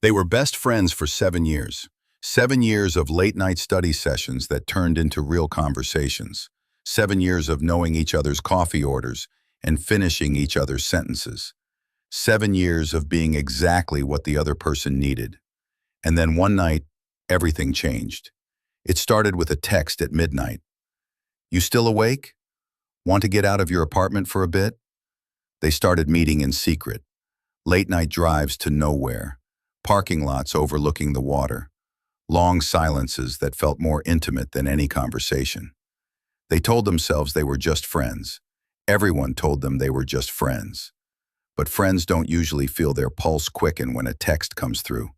They were best friends for 7 years. 7 years of late-night study sessions that turned into real conversations. 7 years of knowing each other's coffee orders and finishing each other's sentences. 7 years of being exactly what the other person needed. And then one night, everything changed. It started with a text at midnight. "You still awake? Want to get out of your apartment for a bit?" They started meeting in secret. Late-night drives to nowhere. Parking lots overlooking the water. Long silences that felt more intimate than any conversation. They told themselves they were just friends. Everyone told them they were just friends. But friends don't usually feel their pulse quicken when a text comes through.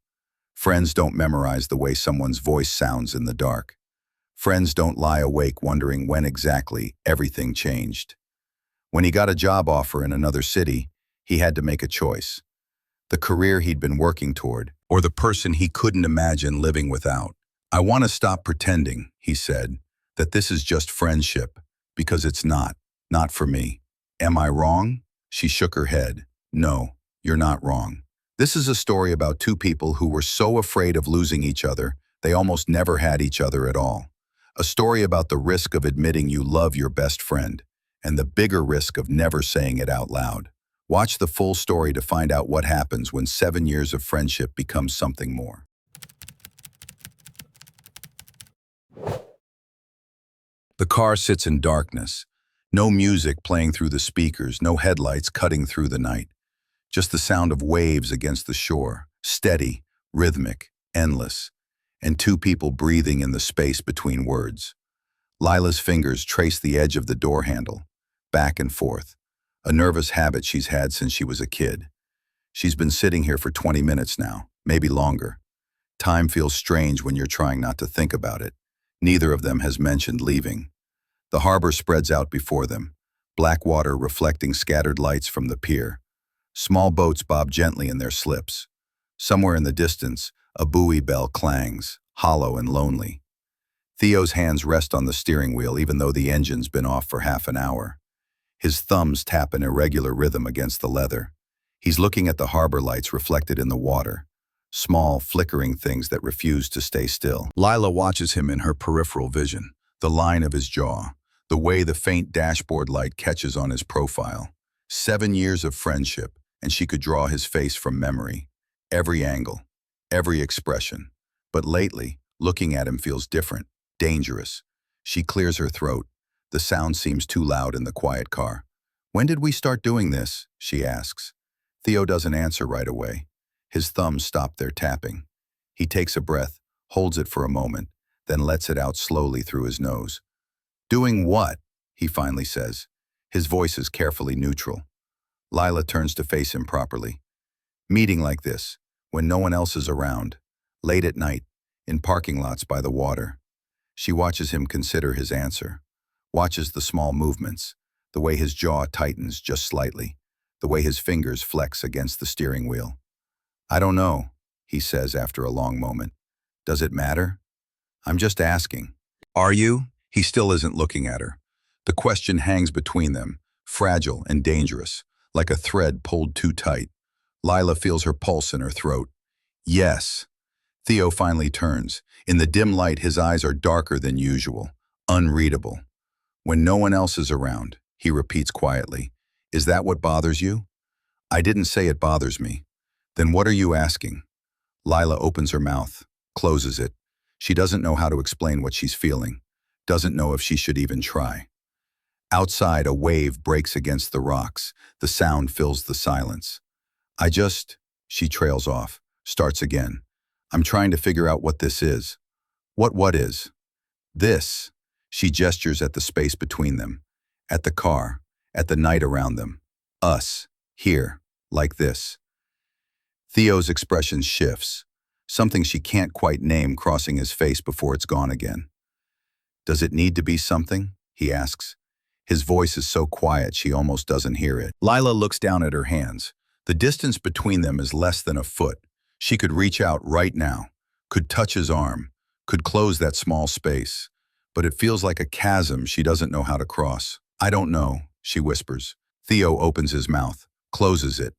Friends don't memorize the way someone's voice sounds in the dark. Friends don't lie awake wondering when exactly everything changed. When he got a job offer in another city, he had to make a choice. The career he'd been working toward, or the person he couldn't imagine living without. "I want to stop pretending," he said, "that this is just friendship, because it's not. Not for me. Am I wrong?" She shook her head. "No, you're not wrong. This is a story about two people who were so afraid of losing each other, they almost never had each other at all. A story about the risk of admitting you love your best friend, and the bigger risk of never saying it out loud. Watch the full story to find out what happens when 7 years of friendship becomes something more. The car sits in darkness. No music playing through the speakers, no headlights cutting through the night. Just the sound of waves against the shore, steady, rhythmic, endless, and two people breathing in the space between words. Lila's fingers trace the edge of the door handle, back and forth, a nervous habit she's had since she was a kid. She's been sitting here for 20 minutes now, maybe longer. Time feels strange when you're trying not to think about it. Neither of them has mentioned leaving. The harbor spreads out before them, black water reflecting scattered lights from the pier. Small boats bob gently in their slips. Somewhere in the distance, a buoy bell clangs, hollow and lonely. Theo's hands rest on the steering wheel even though the engine's been off for half an hour. His thumbs tap an irregular rhythm against the leather. He's looking at the harbor lights reflected in the water, small, flickering things that refuse to stay still. Lila watches him in her peripheral vision, the line of his jaw, the way the faint dashboard light catches on his profile. 7 years of friendship, and she could draw his face from memory. Every angle, every expression. But lately, looking at him feels different, dangerous. She clears her throat. The sound seems too loud in the quiet car. "When did we start doing this?" she asks. Theo doesn't answer right away. His thumbs stop their tapping. He takes a breath, holds it for a moment, then lets it out slowly through his nose. "Doing what?" he finally says. His voice is carefully neutral. Lila turns to face him properly. "Meeting like this, when no one else is around, late at night, in parking lots by the water." She watches him consider his answer. Watches the small movements, the way his jaw tightens just slightly, the way his fingers flex against the steering wheel. "I don't know," he says after a long moment. "Does it matter? I'm just asking." "Are you?" He still isn't looking at her. The question hangs between them, fragile and dangerous, like a thread pulled too tight. Lila feels her pulse in her throat. "Yes." Theo finally turns. In the dim light, his eyes are darker than usual, unreadable. "When no one else is around," he repeats quietly. "Is that what bothers you?" "I didn't say it bothers me." "Then what are you asking?" Lila opens her mouth, closes it. She doesn't know how to explain what she's feeling, doesn't know if she should even try. Outside, a wave breaks against the rocks. The sound fills the silence. She trails off, starts again. "I'm trying to figure out what this is." What is?" "This." She gestures at the space between them, at the car, at the night around them. "Us, here, like this." Theo's expression shifts, something she can't quite name crossing his face before it's gone again. "Does it need to be something?" he asks. His voice is so quiet she almost doesn't hear it. Lila looks down at her hands. The distance between them is less than a foot. She could reach out right now, could touch his arm, could close that small space. But it feels like a chasm she doesn't know how to cross. "I don't know," she whispers. Theo opens his mouth, closes it,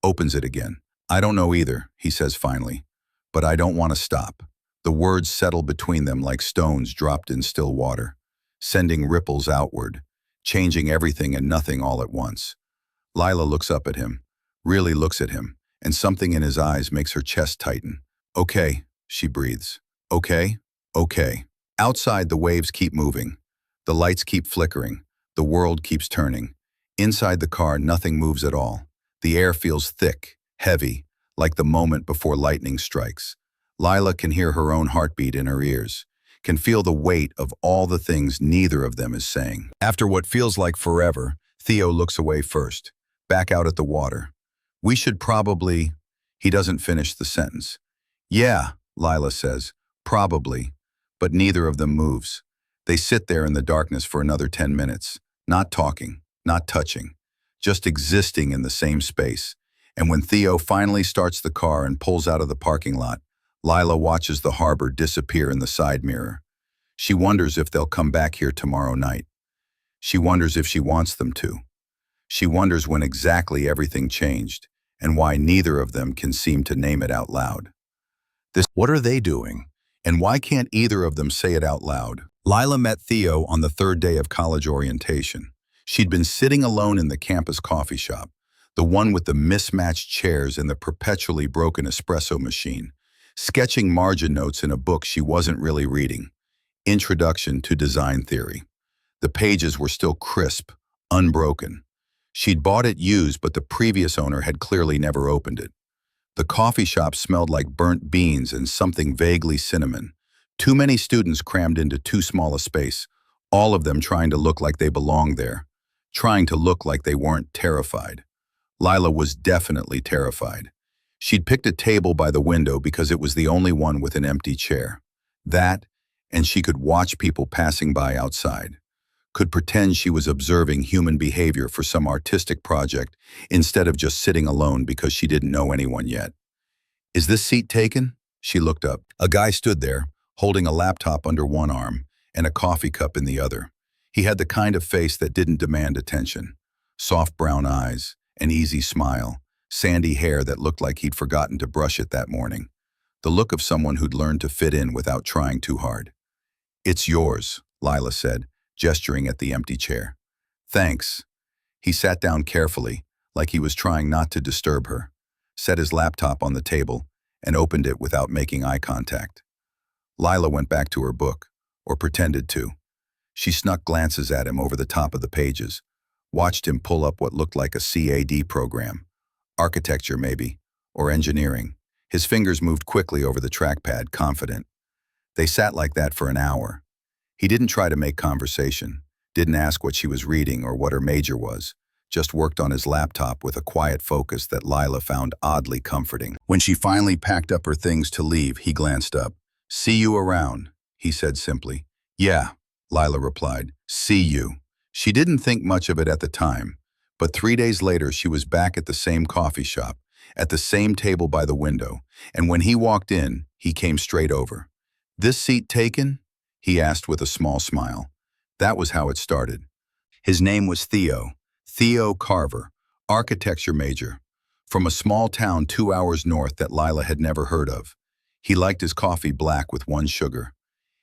opens it again. "I don't know either," he says finally. but I don't want to stop. The words settle between them like stones dropped in still water, sending ripples outward, changing everything and nothing all at once. Lila looks up at him, really looks at him, and something in his eyes makes her chest tighten. Okay, she breathes. Okay, okay. Outside, the waves keep moving. The lights keep flickering. The world keeps turning. Inside the car, nothing moves at all. The air feels thick, heavy, like the moment before lightning strikes. Lila can hear her own heartbeat in her ears, can feel the weight of all the things neither of them is saying. After what feels like forever, Theo looks away first, back out at the water. We should probably... He doesn't finish the sentence. Yeah, Lila says, probably, but neither of them moves. They sit there in the darkness for another 10 minutes, not talking, not touching, just existing in the same space. And when Theo finally starts the car and pulls out of the parking lot, Lila watches the harbor disappear in the side mirror. She wonders if they'll come back here tomorrow night. She wonders if she wants them to. She wonders when exactly everything changed and why neither of them can seem to name it out loud. What are they doing? And why can't either of them say it out loud? Lila met Theo on the third day of college orientation. She'd been sitting alone in the campus coffee shop, the one with the mismatched chairs and the perpetually broken espresso machine, sketching margin notes in a book she wasn't really reading, Introduction to Design Theory. The pages were still crisp, unbroken. She'd bought it used, but the previous owner had clearly never opened it. The coffee shop smelled like burnt beans and something vaguely cinnamon. Too many students crammed into too small a space, all of them trying to look like they belonged there, trying to look like they weren't terrified. Lila was definitely terrified. She'd picked a table by the window because it was the only one with an empty chair. That, and she could watch people passing by outside. Could pretend she was observing human behavior for some artistic project instead of just sitting alone because she didn't know anyone yet. Is this seat taken? She looked up. A guy stood there, holding a laptop under one arm and a coffee cup in the other. He had the kind of face that didn't demand attention. Soft brown eyes, an easy smile, sandy hair that looked like he'd forgotten to brush it that morning. The look of someone who'd learned to fit in without trying too hard. It's yours, Lila said, gesturing at the empty chair. Thanks. He sat down carefully, like he was trying not to disturb her, set his laptop on the table, and opened it without making eye contact. Lila went back to her book, or pretended to. She snuck glances at him over the top of the pages, watched him pull up what looked like a CAD program. Architecture, maybe, or engineering. His fingers moved quickly over the trackpad, confident. They sat like that for an hour. He didn't try to make conversation, didn't ask what she was reading or what her major was, just worked on his laptop with a quiet focus that Lila found oddly comforting. When she finally packed up her things to leave, he glanced up. See you around, he said simply. Yeah, Lila replied. See you. She didn't think much of it at the time, but 3 days later she was back at the same coffee shop, at the same table by the window, and when he walked in, he came straight over. This seat taken? He asked with a small smile. That was how it started. His name was Theo, Theo Carver, architecture major, from a small town 2 hours north that Lila had never heard of. He liked his coffee black with 1 sugar.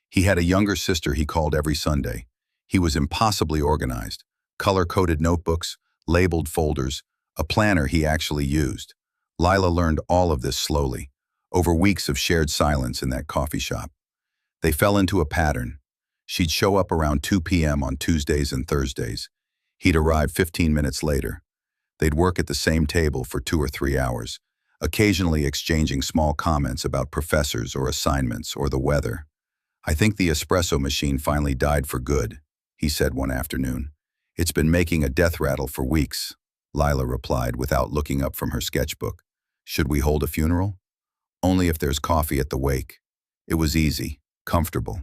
He had a younger sister he called every Sunday. He was impossibly organized, color-coded notebooks, labeled folders, a planner he actually used. Lila learned all of this slowly, over weeks of shared silence in that coffee shop. They fell into a pattern. She'd show up around 2 p.m. on Tuesdays and Thursdays. He'd arrive 15 minutes later. They'd work at the same table for 2 or 3 hours, occasionally exchanging small comments about professors or assignments or the weather. I think the espresso machine finally died for good, he said one afternoon. It's been making a death rattle for weeks, Lila replied without looking up from her sketchbook. Should we hold a funeral? Only if there's coffee at the wake. It was easy, comfortable.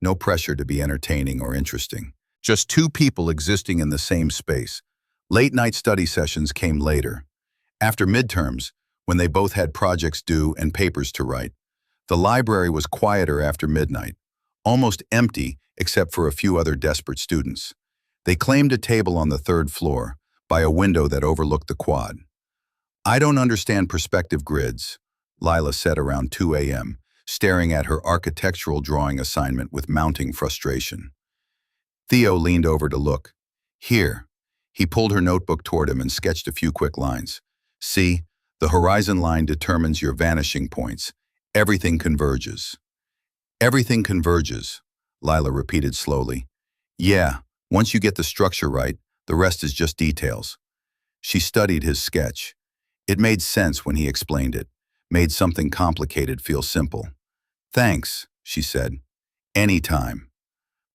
No pressure to be entertaining or interesting. Just 2 people existing in the same space. Late-night study sessions came later. After midterms, when they both had projects due and papers to write. The library was quieter after midnight, almost empty except for a few other desperate students. They claimed a table on the 3rd floor, by a window that overlooked the quad. I don't understand perspective grids, Lila said around 2 a.m., staring at her architectural drawing assignment with mounting frustration. Theo leaned over to look. Here. He pulled her notebook toward him and sketched a few quick lines. See, the horizon line determines your vanishing points. Everything converges. Everything converges, Lila repeated slowly. Yeah, once you get the structure right, the rest is just details. She studied his sketch. It made sense when he explained it, made something complicated feel simple. Thanks, she said. Anytime.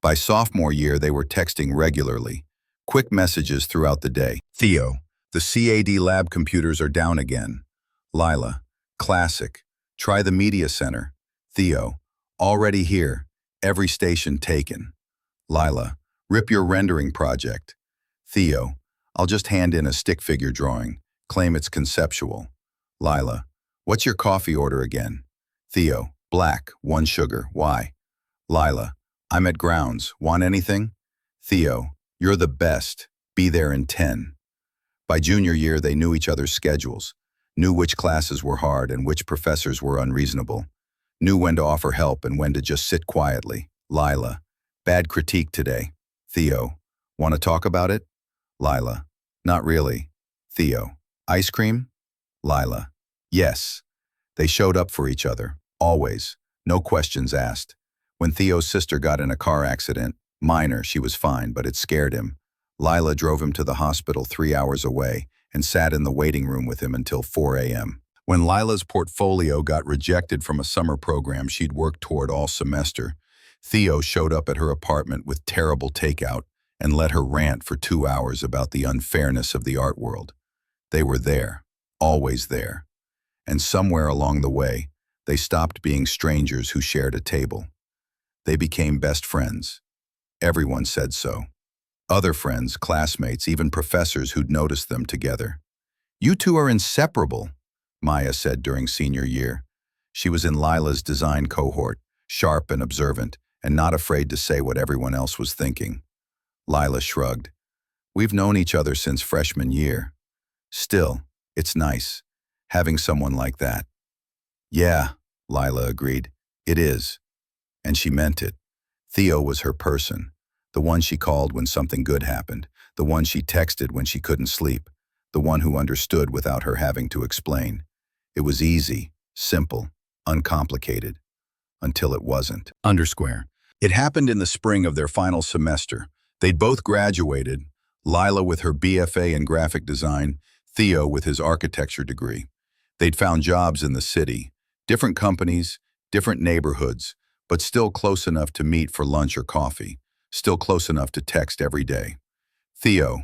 By sophomore year, they were texting regularly, quick messages throughout the day. Theo, the CAD lab computers are down again. Lila, classic. Try the media center. Theo, already here. Every station taken. Lila, rip your rendering project. Theo, I'll just hand in a stick figure drawing. Claim it's conceptual. Lila, what's your coffee order again? Theo, black, 1 sugar. Why? Lila, I'm at grounds. Want anything? Theo, you're the best. Be there in 10. By junior year, they knew each other's schedules, knew which classes were hard and which professors were unreasonable, knew when to offer help and when to just sit quietly. Lila, bad critique today. Theo, want to talk about it? Lila, not really. Theo, ice cream? Lila, yes. They showed up for each other, always, no questions asked. When Theo's sister got in a car accident, minor, she was fine, but it scared him. Lila drove him to the hospital 3 hours away and sat in the waiting room with him until 4 a.m. When Lila's portfolio got rejected from a summer program she'd worked toward all semester, Theo showed up at her apartment with terrible takeout and let her rant for 2 hours about the unfairness of the art world. They were there, always there. And somewhere along the way, they stopped being strangers who shared a table. They became best friends. Everyone said so. Other friends, classmates, even professors who'd noticed them together. You two are inseparable, Maya said during senior year. She was in Lila's design cohort, sharp and observant, and not afraid to say what everyone else was thinking. Lila shrugged. We've known each other since freshman year. Still, it's nice, having someone like that. Yeah, Lila agreed. It is. And she meant it. Theo was her person, the one she called when something good happened, the one she texted when she couldn't sleep, the one who understood without her having to explain. It was easy, simple, uncomplicated, until it wasn't. Undersquare. It happened in the spring of their final semester. They'd both graduated, Lila with her BFA in graphic design, Theo with his architecture degree. They'd found jobs in the city, different companies, different neighborhoods, but still close enough to meet for lunch or coffee, still close enough to text every day. Theo,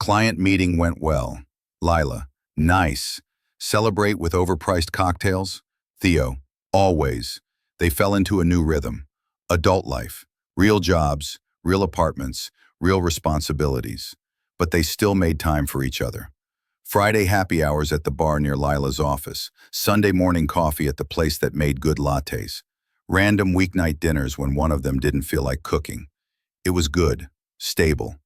client meeting went well. Lila, nice. Celebrate with overpriced cocktails? Theo, always. They fell into a new rhythm. Adult life, real jobs, real apartments, real responsibilities. But they still made time for each other. Friday happy hours at the bar near Lila's office. Sunday morning coffee at the place that made good lattes. Random weeknight dinners when one of them didn't feel like cooking. It was good, stable.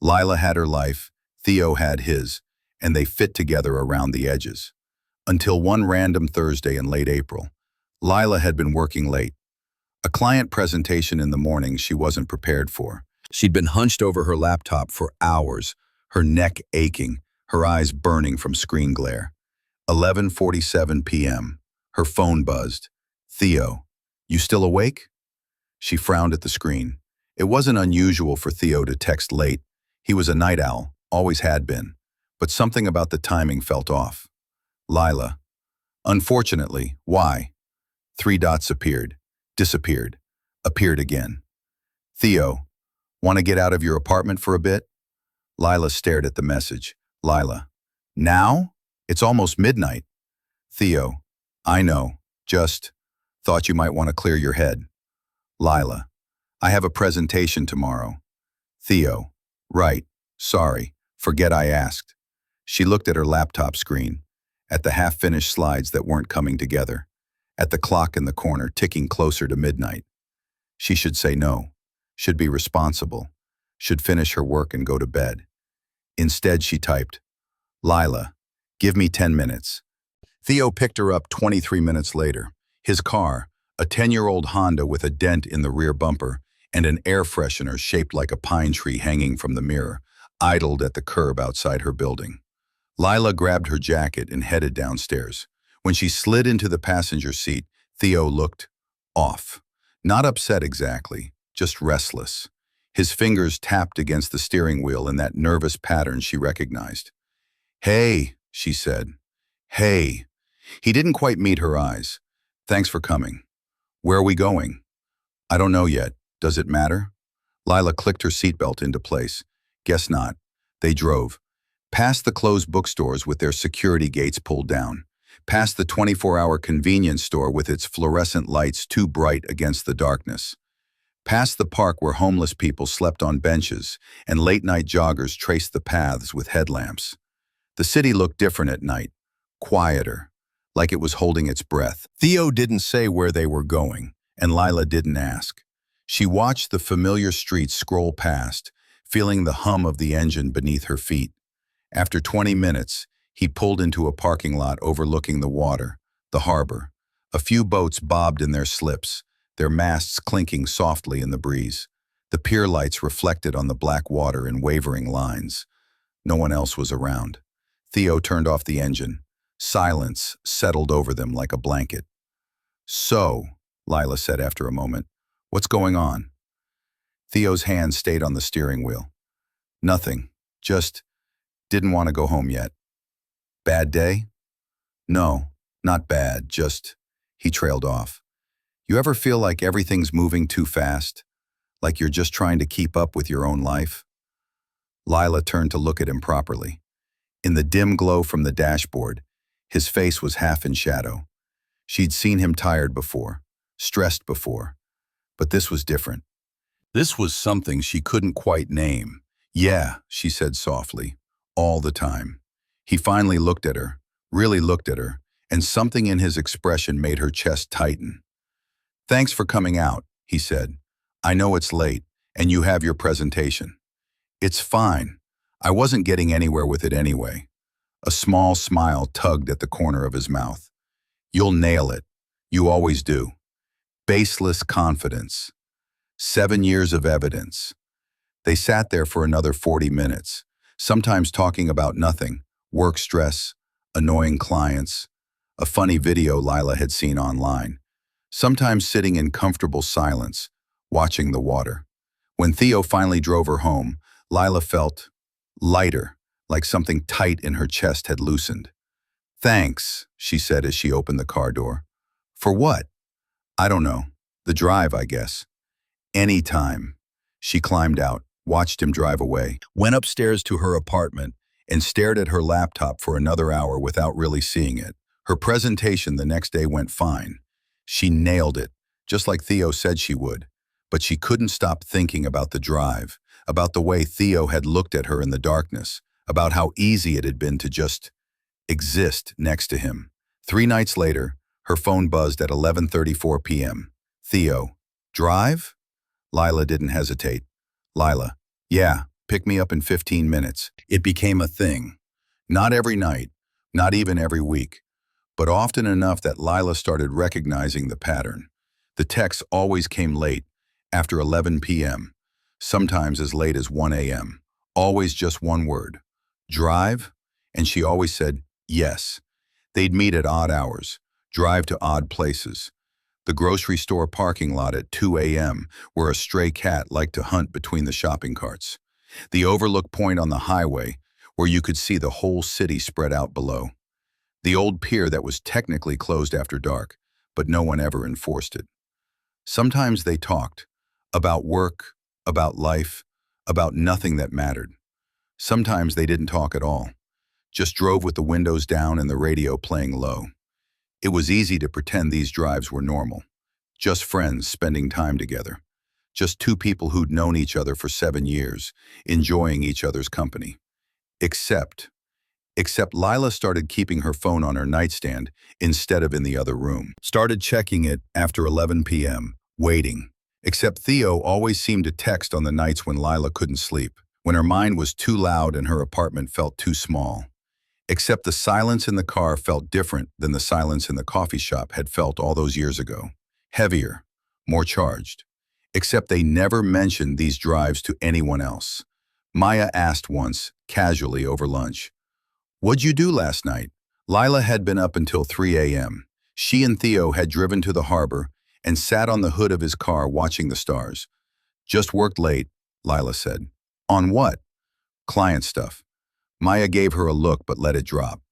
Lila had her life, Theo had his, and they fit together around the edges. Until one random Thursday in late April. Lila had been working late. A client presentation in the morning she wasn't prepared for. She'd been hunched over her laptop for hours, her neck aching, her eyes burning from screen glare. 11:47 p.m. Her phone buzzed. Theo, you still awake? She frowned at the screen. It wasn't unusual for Theo to text late. He was a night owl, always had been. But something about the timing felt off. Lila. Unfortunately, why? 3 dots appeared, disappeared, appeared again. Theo, want to get out of your apartment for a bit? Lila stared at the message. Lila. Now? It's almost midnight. Theo. I know. Just thought you might want to clear your head. Lila. I have a presentation tomorrow. Theo. Right. Sorry. Forget I asked. She looked at her laptop screen, at the half-finished slides that weren't coming together, at the clock in the corner ticking closer to midnight. She should say no, should be responsible, should finish her work and go to bed. Instead, she typed, Lila, give me 10 minutes. Theo picked her up 23 minutes later. His car, a 10-year-old Honda with a dent in the rear bumper and an air freshener shaped like a pine tree hanging from the mirror, idled at the curb outside her building. Lila grabbed her jacket and headed downstairs. When she slid into the passenger seat, Theo looked off. Not upset exactly, just restless. His fingers tapped against the steering wheel in that nervous pattern she recognized. "Hey," she said. "Hey." He didn't quite meet her eyes. "Thanks for coming. Where are we going?" "I don't know yet. Does it matter?" Lila clicked her seatbelt into place. "Guess not." They drove. Past the closed bookstores with their security gates pulled down. Past the 24-hour convenience store with its fluorescent lights too bright against the darkness. Past the park where homeless people slept on benches and late-night joggers traced the paths with headlamps. The city looked different at night, quieter, like it was holding its breath. Theo didn't say where they were going, and Lila didn't ask. She watched the familiar streets scroll past, feeling the hum of the engine beneath her feet. After 20 minutes, he pulled into a parking lot overlooking the water, the harbor. A few boats bobbed in their slips, their masts clinking softly in the breeze. The pier lights reflected on the black water in wavering lines. No one else was around. Theo turned off the engine. Silence settled over them like a blanket. "So," Lila said after a moment, "what's going on?" Theo's hand stayed on the steering wheel. "Nothing. Just didn't want to go home yet." "Bad day?" "No, not bad, just—" He trailed off. "You ever feel like everything's moving too fast? Like you're just trying to keep up with your own life?" Lila turned to look at him properly. In the dim glow from the dashboard, his face was half in shadow. She'd seen him tired before, stressed before, but this was different. This was something she couldn't quite name. "Yeah," she said softly, "all the time." He finally looked at her, really looked at her, and something in his expression made her chest tighten. "Thanks for coming out," he said. "I know it's late, and you have your presentation." "It's fine. I wasn't getting anywhere with it anyway." A small smile tugged at the corner of his mouth. "You'll nail it. You always do." Baseless confidence. 7 years of evidence. They sat there for another 40 minutes, sometimes talking about nothing, work stress, annoying clients, a funny video Lila had seen online, sometimes sitting in comfortable silence, watching the water. When Theo finally drove her home, Lila felt lighter, like something tight in her chest had loosened. "Thanks," she said as she opened the car door. "For what?" "I don't know. The drive, I guess." "Anytime." She climbed out, watched him drive away, went upstairs to her apartment, and stared at her laptop for another hour without really seeing it. Her presentation the next day went fine. She nailed it, just like Theo said she would. But she couldn't stop thinking about the drive, about the way Theo had looked at her in the darkness, about how easy it had been to just exist next to him. 3 nights later, her phone buzzed at 11:34 p.m. "Theo, drive?" Lila didn't hesitate. "Lila, yeah, pick me up in 15 minutes." It became a thing. Not every night, not even every week, but often enough that Lila started recognizing the pattern. The texts always came late, after 11 p.m., sometimes as late as 1 a.m. Always just one word. "Drive?" And she always said, yes. They'd meet at odd hours, drive to odd places. The grocery store parking lot at 2 a.m., where a stray cat liked to hunt between the shopping carts. The overlook point on the highway, where you could see the whole city spread out below. The old pier that was technically closed after dark, but no one ever enforced it. Sometimes they talked, about work, about life, about nothing that mattered. Sometimes they didn't talk at all, just drove with the windows down and the radio playing low. It was easy to pretend these drives were normal. Just friends spending time together. Just two people who'd known each other for 7 years, enjoying each other's company. Except Lila started keeping her phone on her nightstand instead of in the other room. Started checking it after 11 p.m., waiting. Except Theo always seemed to text on the nights when Lila couldn't sleep, when her mind was too loud and her apartment felt too small. Except the silence in the car felt different than the silence in the coffee shop had felt all those years ago. Heavier, more charged. Except they never mentioned these drives to anyone else. Maya asked once, casually over lunch, "What'd you do last night?" Lila had been up until 3 a.m. She and Theo had driven to the harbor and sat on the hood of his car watching the stars. "Just worked late," Lila said. "On what?" "Client stuff." Maya gave her a look but let it drop.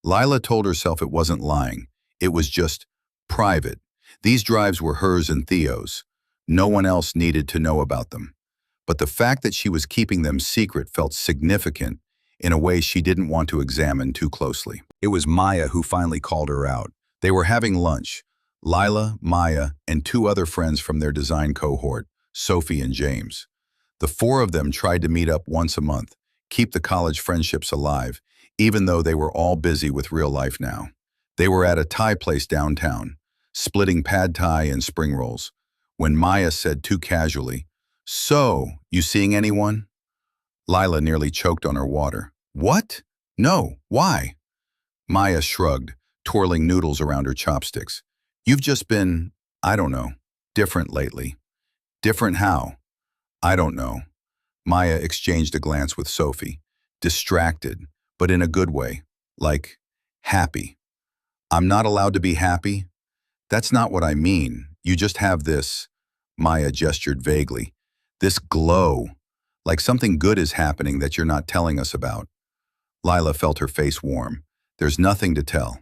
Lila told herself it wasn't lying. It was just private. These drives were hers and Theo's. No one else needed to know about them. But the fact that she was keeping them secret felt significant in a way she didn't want to examine too closely. It was Maya who finally called her out. They were having lunch. Lila, Maya, and two other friends from their design cohort, Sophie and James. The four of them tried to meet up once a month, keep the college friendships alive, even though they were all busy with real life now. They were at a Thai place downtown, splitting pad Thai and spring rolls, when Maya said too casually, "So, you seeing anyone?" Lila nearly choked on her water. "What? No, why?" Maya shrugged, twirling noodles around her chopsticks. "You've just been, I don't know, different lately." "Different how?" "I don't know." Maya exchanged a glance with Sophie. Distracted, but in a good way. Like, happy. "I'm not allowed to be happy?" "That's not what I mean. You just have this," Maya gestured vaguely, "this glow. Like something good is happening that you're not telling us about." Lila felt her face warm. "There's nothing to tell."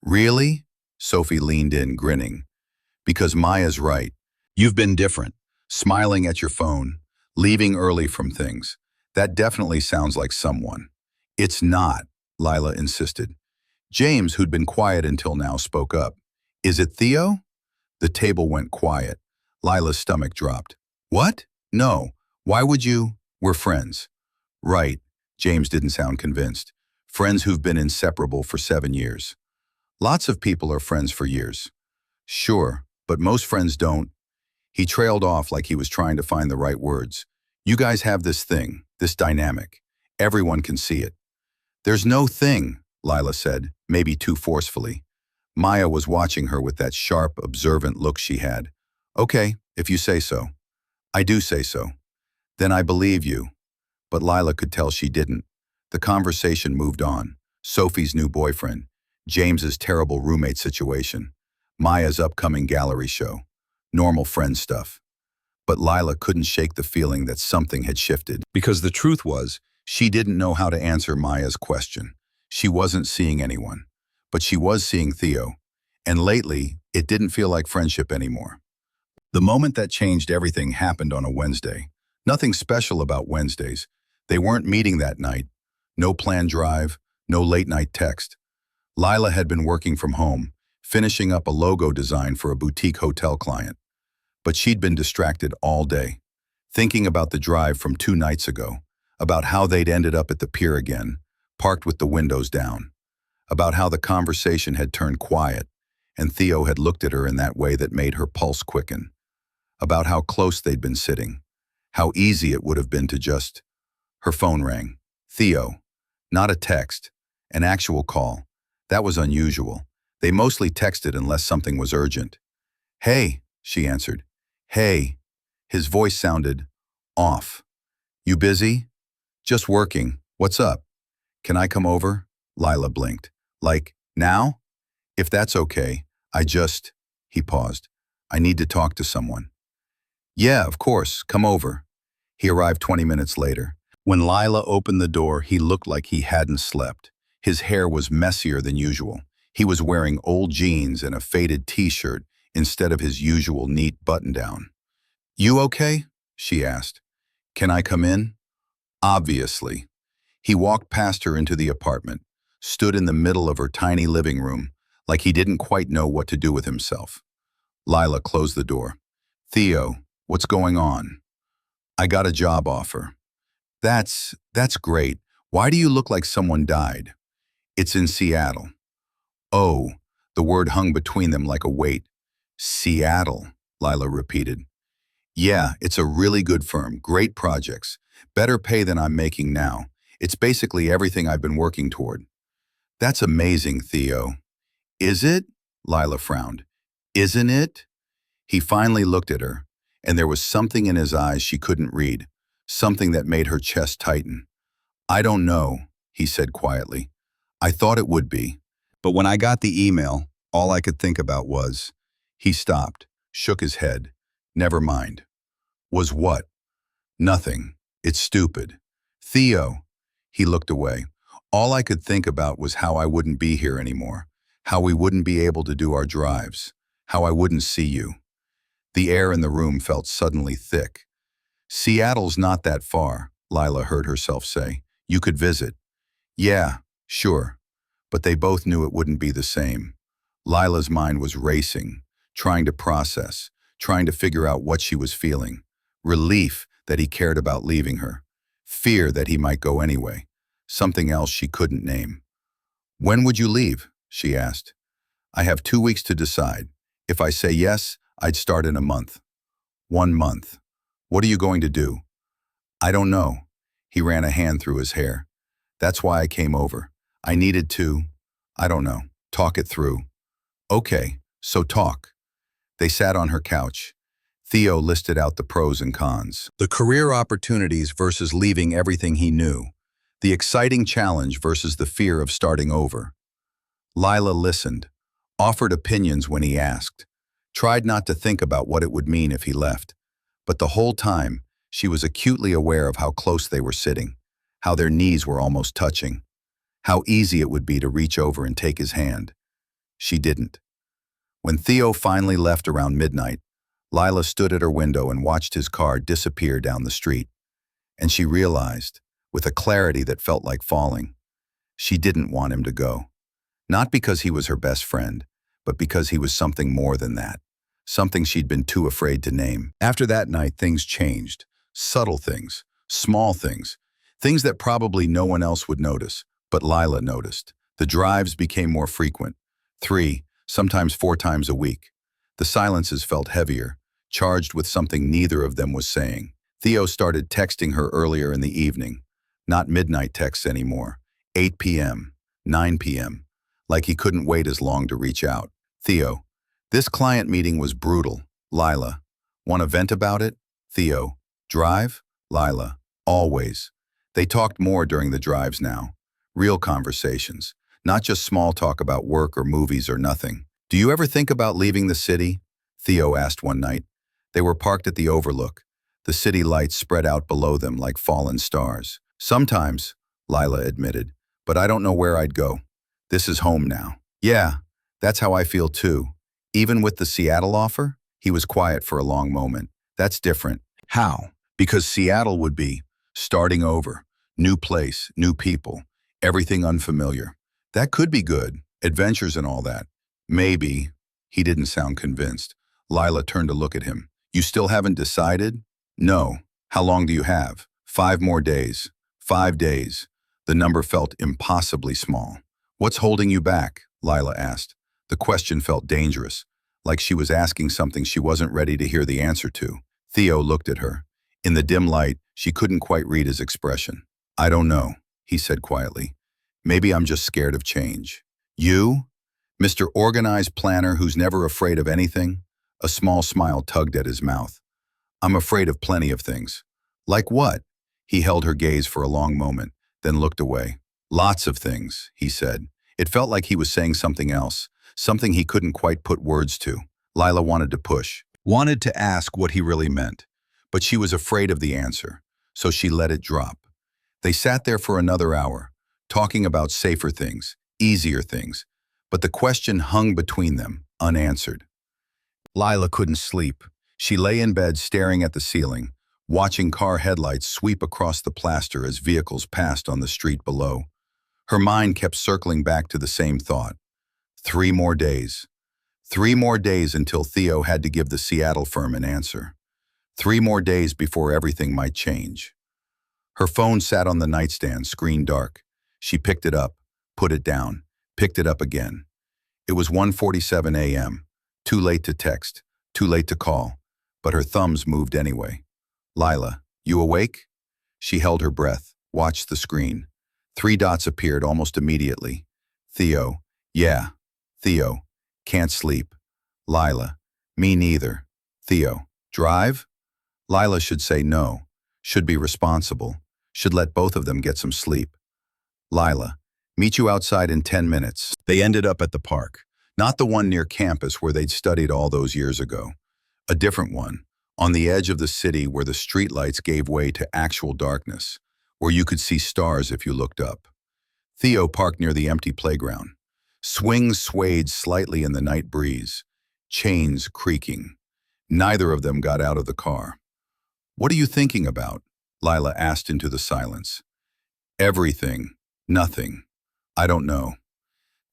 "Really?" Sophie leaned in, grinning. "Because Maya's right. You've been different. Smiling at your phone, leaving early from things. That definitely sounds like someone." "It's not," Lila insisted. James, who'd been quiet until now, spoke up. "Is it Theo?" The table went quiet. Lila's stomach dropped. "What? No. Why would you?" "We're friends." "Right." James didn't sound convinced. "Friends who've been inseparable for 7 years." "Lots of people are friends for years." "Sure, but most friends don't." He trailed off like he was trying to find the right words. "You guys have this thing, this dynamic. Everyone can see it." "There's no thing," Lila said, maybe too forcefully. Maya was watching her with that sharp, observant look she had. "Okay, if you say so." "I do say so." "Then I believe you." But Lila could tell she didn't. The conversation moved on. Sophie's new boyfriend, James's terrible roommate situation, Maya's upcoming gallery show, normal friend stuff. But Lila couldn't shake the feeling that something had shifted. Because the truth was, she didn't know how to answer Maya's question. She wasn't seeing anyone. But she was seeing Theo. And lately, it didn't feel like friendship anymore. The moment that changed everything happened on a Wednesday. Nothing special about Wednesdays. They weren't meeting that night. No planned drive, no late-night text. Lila had been working from home, finishing up a logo design for a boutique hotel client. But she'd been distracted all day, thinking about the drive from 2 nights ago, about how they'd ended up at the pier again, parked with the windows down, about how the conversation had turned quiet, and Theo had looked at her in that way that made her pulse quicken, about how close they'd been sitting, how easy it would have been to just... Her phone rang. Theo. Not a text, an actual call. That was unusual. They mostly texted unless something was urgent. "Hey," she answered. "Hey." His voice sounded off. "You busy?" "Just working. What's up?" "Can I come over?" Lila blinked. "Like, now?" "If that's okay. He paused. "I need to talk to someone." "Yeah, of course. Come over." He arrived 20 minutes later. When Lila opened the door, he looked like he hadn't slept. His hair was messier than usual. He was wearing old jeans and a faded t-shirt instead of his usual neat button-down. "You okay?" she asked. "Can I come in?" "Obviously." He walked past her into the apartment, stood in the middle of her tiny living room, like he didn't quite know what to do with himself. Lila closed the door. "Theo, what's going on?" "I got a job offer." That's great. Why do you look like someone died?" "It's in Seattle." "Oh," the word hung between them like a weight. "Seattle," Lila repeated. "Yeah, it's a really good firm, great projects, better pay than I'm making now. It's basically everything I've been working toward." That's amazing, Theo. Is it? Lila frowned. Isn't it? He finally looked at her, and there was something in his eyes she couldn't read, something that made her chest tighten. I don't know, he said quietly. I thought it would be. But when I got the email, all I could think about was… He stopped, shook his head. Never mind. Was what? Nothing. It's stupid. Theo. He looked away. All I could think about was how I wouldn't be here anymore, how we wouldn't be able to do our drives, how I wouldn't see you. The air in the room felt suddenly thick. Seattle's not that far, Lila heard herself say. You could visit. Yeah, sure. But they both knew it wouldn't be the same. Lila's mind was racing, trying to process, trying to figure out what she was feeling. Relief that he cared about leaving her. Fear that he might go anyway. Something else she couldn't name. When would you leave? She asked. I have 2 weeks to decide. If I say yes, I'd start in a month. 1 month. What are you going to do? I don't know. He ran a hand through his hair. That's why I came over. I needed to, I don't know, talk it through. Okay, so talk. They sat on her couch. Theo listed out the pros and cons. The career opportunities versus leaving everything he knew. The exciting challenge versus the fear of starting over. Lila listened, offered opinions when he asked, tried not to think about what it would mean if he left. But the whole time, she was acutely aware of how close they were sitting, how their knees were almost touching, how easy it would be to reach over and take his hand. She didn't. When Theo finally left around midnight, Lila stood at her window and watched his car disappear down the street. And she realized, with a clarity that felt like falling, she didn't want him to go. Not because he was her best friend, but because he was something more than that. Something she'd been too afraid to name. After that night, things changed. Subtle things, small things, things that probably no one else would notice, but Lila noticed. The drives became more frequent, 3, sometimes 4 times a week. The silences felt heavier, charged with something neither of them was saying. Theo started texting her earlier in the evening, not midnight texts anymore, 8 p.m., 9 p.m., like he couldn't wait as long to reach out. Theo, this client meeting was brutal. Lila, want to vent about it? Theo, drive? Lila, always. They talked more during the drives now. Real conversations, not just small talk about work or movies or nothing. Do you ever think about leaving the city? Theo asked one night. They were parked at the overlook. The city lights spread out below them like fallen stars. Sometimes, Lila admitted, but I don't know where I'd go. This is home now. Yeah, that's how I feel too. Even with the Seattle offer? He was quiet for a long moment. That's different. How? Because Seattle would be starting over, new place, new people, everything unfamiliar. That could be good, adventures and all that. Maybe. He didn't sound convinced. Lila turned to look at him. You still haven't decided? No. How long do you have? 5 more days. 5 days. The number felt impossibly small. What's holding you back? Lila asked. The question felt dangerous, like she was asking something she wasn't ready to hear the answer to. Theo looked at her. In the dim light, she couldn't quite read his expression. I don't know, he said quietly. Maybe I'm just scared of change. You? Mr. Organized Planner who's never afraid of anything? A small smile tugged at his mouth. I'm afraid of plenty of things. Like what? He held her gaze for a long moment, then looked away. Lots of things, he said. It felt like he was saying something else, something he couldn't quite put words to. Lila wanted to push, wanted to ask what he really meant, but she was afraid of the answer, so she let it drop. They sat there for another hour, talking about safer things, easier things, but the question hung between them, unanswered. Lila couldn't sleep. She lay in bed staring at the ceiling, watching car headlights sweep across the plaster as vehicles passed on the street below. Her mind kept circling back to the same thought. 3 more days. 3 more days until Theo had to give the Seattle firm an answer. 3 more days before everything might change. Her phone sat on the nightstand, screen dark. She picked it up, put it down, picked it up again. It was 1:47 a.m. Too late to text, too late to call, but her thumbs moved anyway. Lila, you awake? She held her breath, watched the screen. 3 dots appeared almost immediately. Theo, yeah. Theo, can't sleep. Lila, me neither. Theo, drive? Lila should say no, should be responsible, should let both of them get some sleep. Lila, meet you outside in 10 minutes. They ended up at the park, not the one near campus where they'd studied all those years ago. A different one, on the edge of the city where the streetlights gave way to actual darkness, where you could see stars if you looked up. Theo parked near the empty playground. Swings swayed slightly in the night breeze, chains creaking. Neither of them got out of the car. "What are you thinking about?" Lila asked into the silence. "Everything. Nothing. I don't know."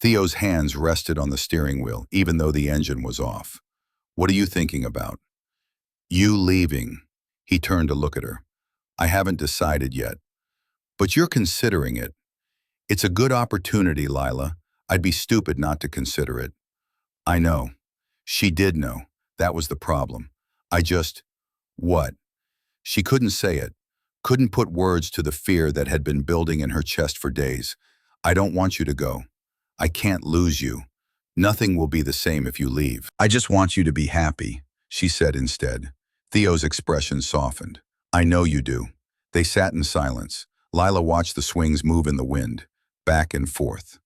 Theo's hands rested on the steering wheel, even though the engine was off. "What are you thinking about?" "You leaving." He turned to look at her. "I haven't decided yet. But you're considering it. It's a good opportunity, Lila. I'd be stupid not to consider it." "I know." She did know. That was the problem. What? She couldn't say it, couldn't put words to the fear that had been building in her chest for days. "I don't want you to go. I can't lose you. Nothing will be the same if you leave. I just want you to be happy," she said instead. Theo's expression softened. "I know you do." They sat in silence. Lila watched the swings move in the wind, back and forth,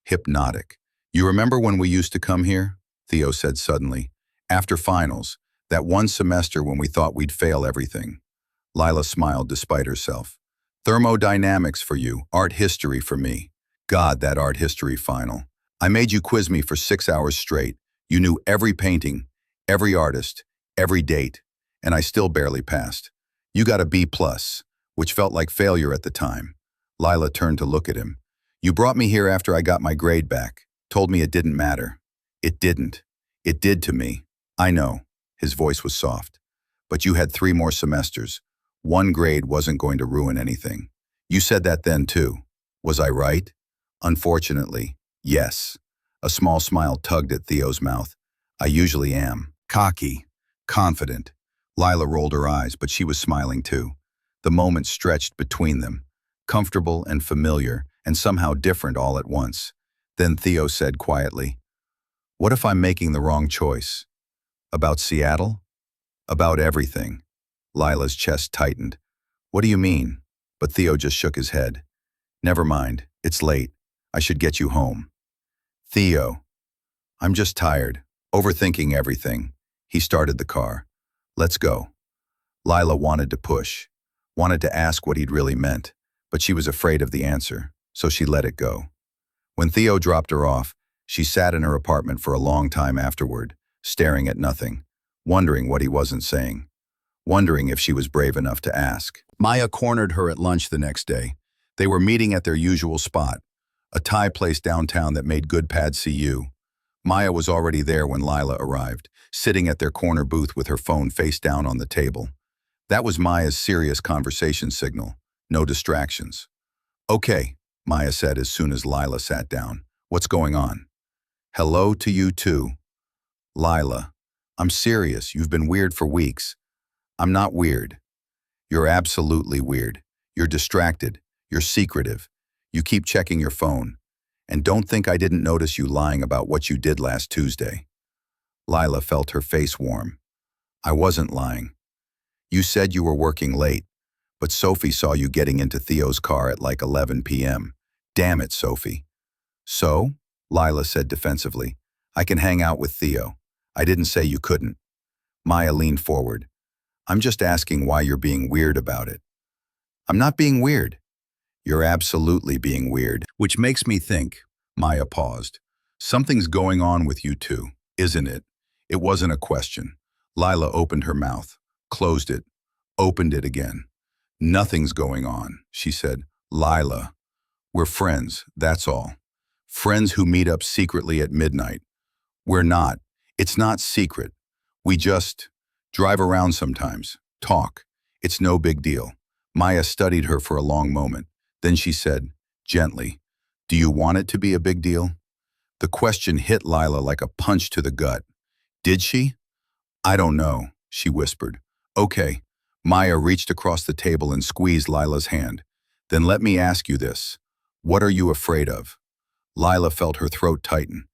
hypnotic. "You remember when we used to come here?" Theo said suddenly. "After finals, that one semester when we thought we'd fail everything." Lila smiled despite herself. "Thermodynamics for you, art history for me. God, that art history final. I made you quiz me for 6 hours straight. You knew every painting, every artist, every date, and I still barely passed. You got a B+, which felt like failure at the time." Lila turned to look at him. "You brought me here after I got my grade back, told me it didn't matter. It didn't. It did to me. I know." His voice was soft. "But you had 3 more semesters. One grade wasn't going to ruin anything. You said that then too. Was I right?" "Unfortunately, yes." A small smile tugged at Theo's mouth. "I usually am. Cocky. Confident." Lila rolled her eyes, but she was smiling too. The moment stretched between them, comfortable and familiar, and somehow different all at once. Then Theo said quietly, "What if I'm making the wrong choice? About Seattle? About everything." Lila's chest tightened. "What do you mean?" But Theo just shook his head. "Never mind. It's late. I should get you home." "Theo." "I'm just tired. Overthinking everything." He started the car. "Let's go." Lila wanted to push, wanted to ask what he'd really meant, but she was afraid of the answer, so she let it go. When Theo dropped her off, she sat in her apartment for a long time afterward, staring at nothing, wondering what he wasn't saying, wondering if she was brave enough to ask. Maya cornered her at lunch the next day. They were meeting at their usual spot, a Thai place downtown that made good pad see ew. Maya was already there when Lila arrived, sitting at their corner booth with her phone face down on the table. That was Maya's serious conversation signal. No distractions. "Okay," Maya said as soon as Lila sat down. "What's going on?" "Hello to you too." "Lila, I'm serious. You've been weird for weeks." "I'm not weird." "You're absolutely weird. You're distracted. You're secretive. You keep checking your phone. And don't think I didn't notice you lying about what you did last Tuesday." Lila felt her face warm. "I wasn't lying. You said you were working late, but Sophie saw you getting into Theo's car at like 11 p.m. Damn it, Sophie." "So?" Lila said defensively. "I can hang out with Theo. I didn't say you couldn't." Maya leaned forward. "I'm just asking why you're being weird about it." "I'm not being weird." "You're absolutely being weird. Which makes me think," Maya paused, "something's going on with you two, isn't it?" It wasn't a question. Lila opened her mouth, closed it, opened it again. "Nothing's going on," she said. "Lila, we're friends, that's all. Friends who meet up secretly at midnight. We're not. It's not secret. We just drive around sometimes, talk. It's no big deal." Maya studied her for a long moment. Then she said, gently, "Do you want it to be a big deal?" The question hit Lila like a punch to the gut. Did she? "I don't know," she whispered. "Okay." Maya reached across the table and squeezed Lila's hand. "Then let me ask you this. What are you afraid of?" Lila felt her throat tighten.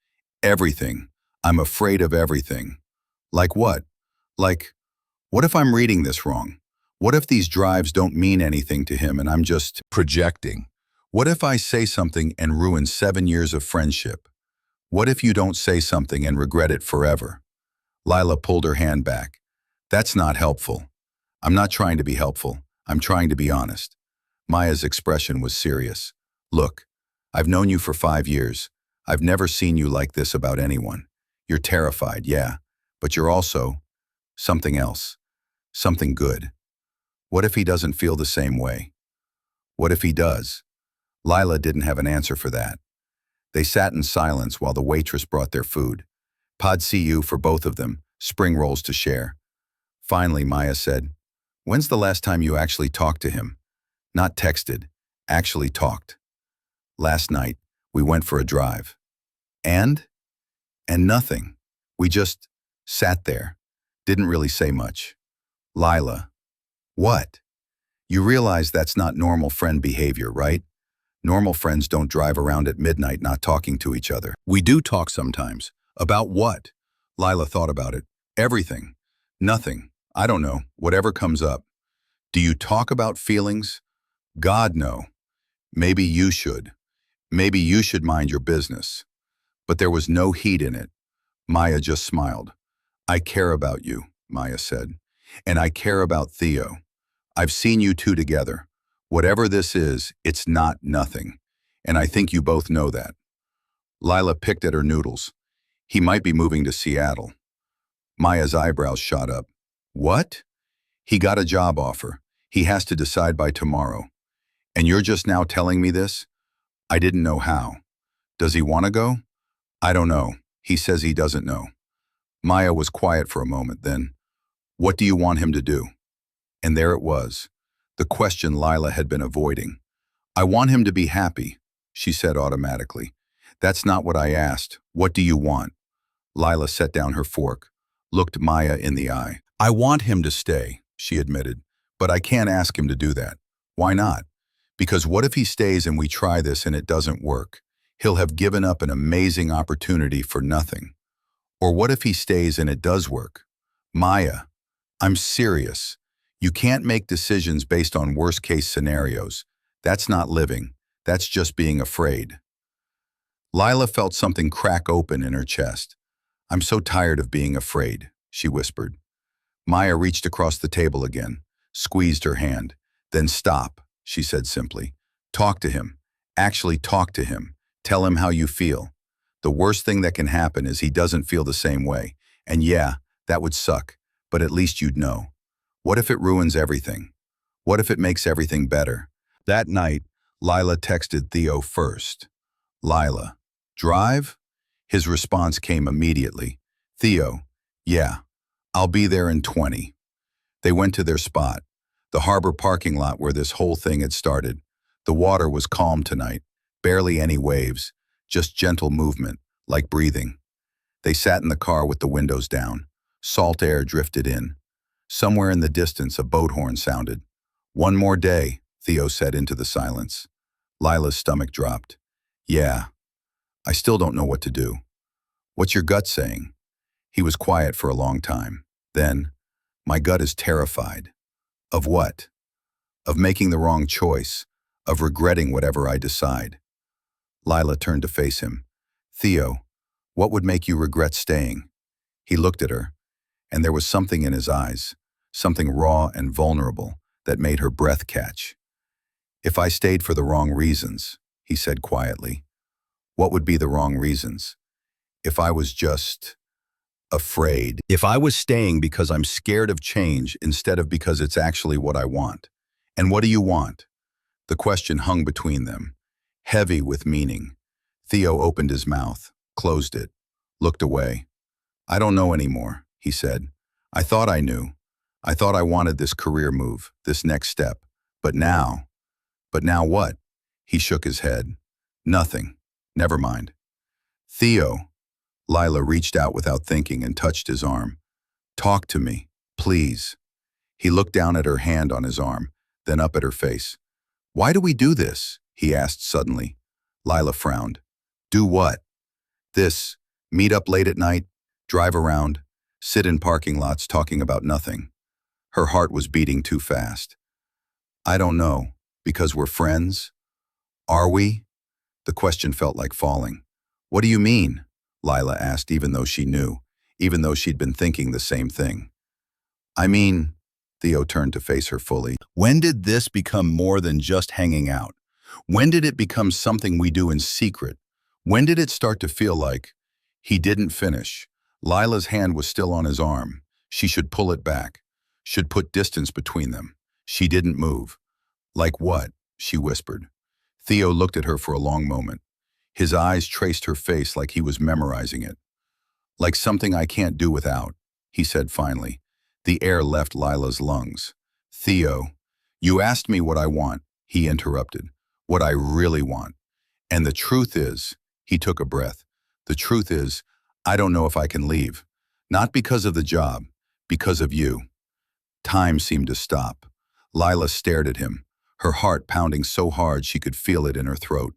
Everything. I'm afraid of everything. Like what? Like, what if I'm reading this wrong? What if these drives don't mean anything to him and I'm just projecting? What if I say something and ruin 7 years of friendship? What if you don't say something and regret it forever? Lila pulled her hand back. That's not helpful. I'm not trying to be helpful. I'm trying to be honest. Maya's expression was serious. Look, I've known you for 5 years. I've never seen you like this about anyone. You're terrified, yeah, but you're also something else, something good. What if he doesn't feel the same way? What if he does? Lila didn't have an answer for that. They sat in silence while the waitress brought their food. Pad see ew for both of them, spring rolls to share. Finally, Maya said, "When's the last time you actually talked to him? Not texted, actually talked." "Last night, we went for a drive." And? And nothing. We just sat there. Didn't really say much. Lila. What? You realize that's not normal friend behavior, right? Normal friends don't drive around at midnight not talking to each other. We do talk sometimes. About what? Lila thought about it. Everything. Nothing. I don't know. Whatever comes up. Do you talk about feelings? God, no. Maybe you should. Maybe you should mind your business. But there was no heat in it. Maya just smiled. I care about you, Maya said. And I care about Theo. I've seen you two together. Whatever this is, it's not nothing. And I think you both know that. Lila picked at her noodles. He might be moving to Seattle. Maya's eyebrows shot up. What? He got a job offer. He has to decide by tomorrow. And you're just now telling me this? I didn't know how. Does he want to go? I don't know. He says he doesn't know. Maya was quiet for a moment, then, what do you want him to do? And there it was, the question Lila had been avoiding. I want him to be happy, she said automatically. That's not what I asked. What do you want? Lila set down her fork, looked Maya in the eye. I want him to stay, she admitted, but I can't ask him to do that. Why not? Because what if he stays and we try this and it doesn't work? He'll have given up an amazing opportunity for nothing. Or what if he stays and it does work? Maya, I'm serious. You can't make decisions based on worst-case scenarios. That's not living. That's just being afraid. Lila felt something crack open in her chest. I'm so tired of being afraid, she whispered. Maya reached across the table again, squeezed her hand. Then stop, she said simply. Talk to him. Actually talk to him. Tell him how you feel. The worst thing that can happen is he doesn't feel the same way. And yeah, that would suck, but at least you'd know. What if it ruins everything? What if it makes everything better? That night, Lila texted Theo first. Lila, drive? His response came immediately. Theo, yeah, I'll be there in 20. They went to their spot, the harbor parking lot where this whole thing had started. The water was calm tonight, barely any waves, just gentle movement, like breathing. They sat in the car with the windows down. Salt air drifted in. Somewhere in the distance, a boat horn sounded. One more day, Theo said into the silence. Lila's stomach dropped. Yeah, I still don't know what to do. What's your gut saying? He was quiet for a long time. Then, my gut is terrified. Of what? Of making the wrong choice, of regretting whatever I decide. Lila turned to face him. Theo, what would make you regret staying? He looked at her, and there was something in his eyes, something raw and vulnerable that made her breath catch. If I stayed for the wrong reasons, he said quietly. What would be the wrong reasons? If I was just afraid. If I was staying because I'm scared of change instead of because it's actually what I want. And what do you want? The question hung between them, heavy with meaning. Theo opened his mouth, closed it, looked away. I don't know anymore, he said. I thought I knew. I thought I wanted this career move, this next step. But now what? He shook his head. Nothing. Never mind. Theo. Lila reached out without thinking and touched his arm. Talk to me, please. He looked down at her hand on his arm, then up at her face. Why do we do this? He asked suddenly. Lila frowned. Do what? This. Meet up late at night, drive around, sit in parking lots talking about nothing. Her heart was beating too fast. I don't know. Because we're friends? Are we? The question felt like falling. What do you mean? Lila asked, even though she knew, even though she'd been thinking the same thing. I mean, Theo turned to face her fully. When did this become more than just hanging out? When did it become something we do in secret? When did it start to feel like he didn't finish? Lila's hand was still on his arm. She should pull it back, should put distance between them. She didn't move. Like what? She whispered. Theo looked at her for a long moment. His eyes traced her face like he was memorizing it. Like something I can't do without, he said finally. The air left Lila's lungs. Theo, you asked me what I want, he interrupted. What I really want. And the truth is, he took a breath. The truth is, I don't know if I can leave. Not because of the job, because of you. Time seemed to stop. Lila stared at him, her heart pounding so hard she could feel it in her throat.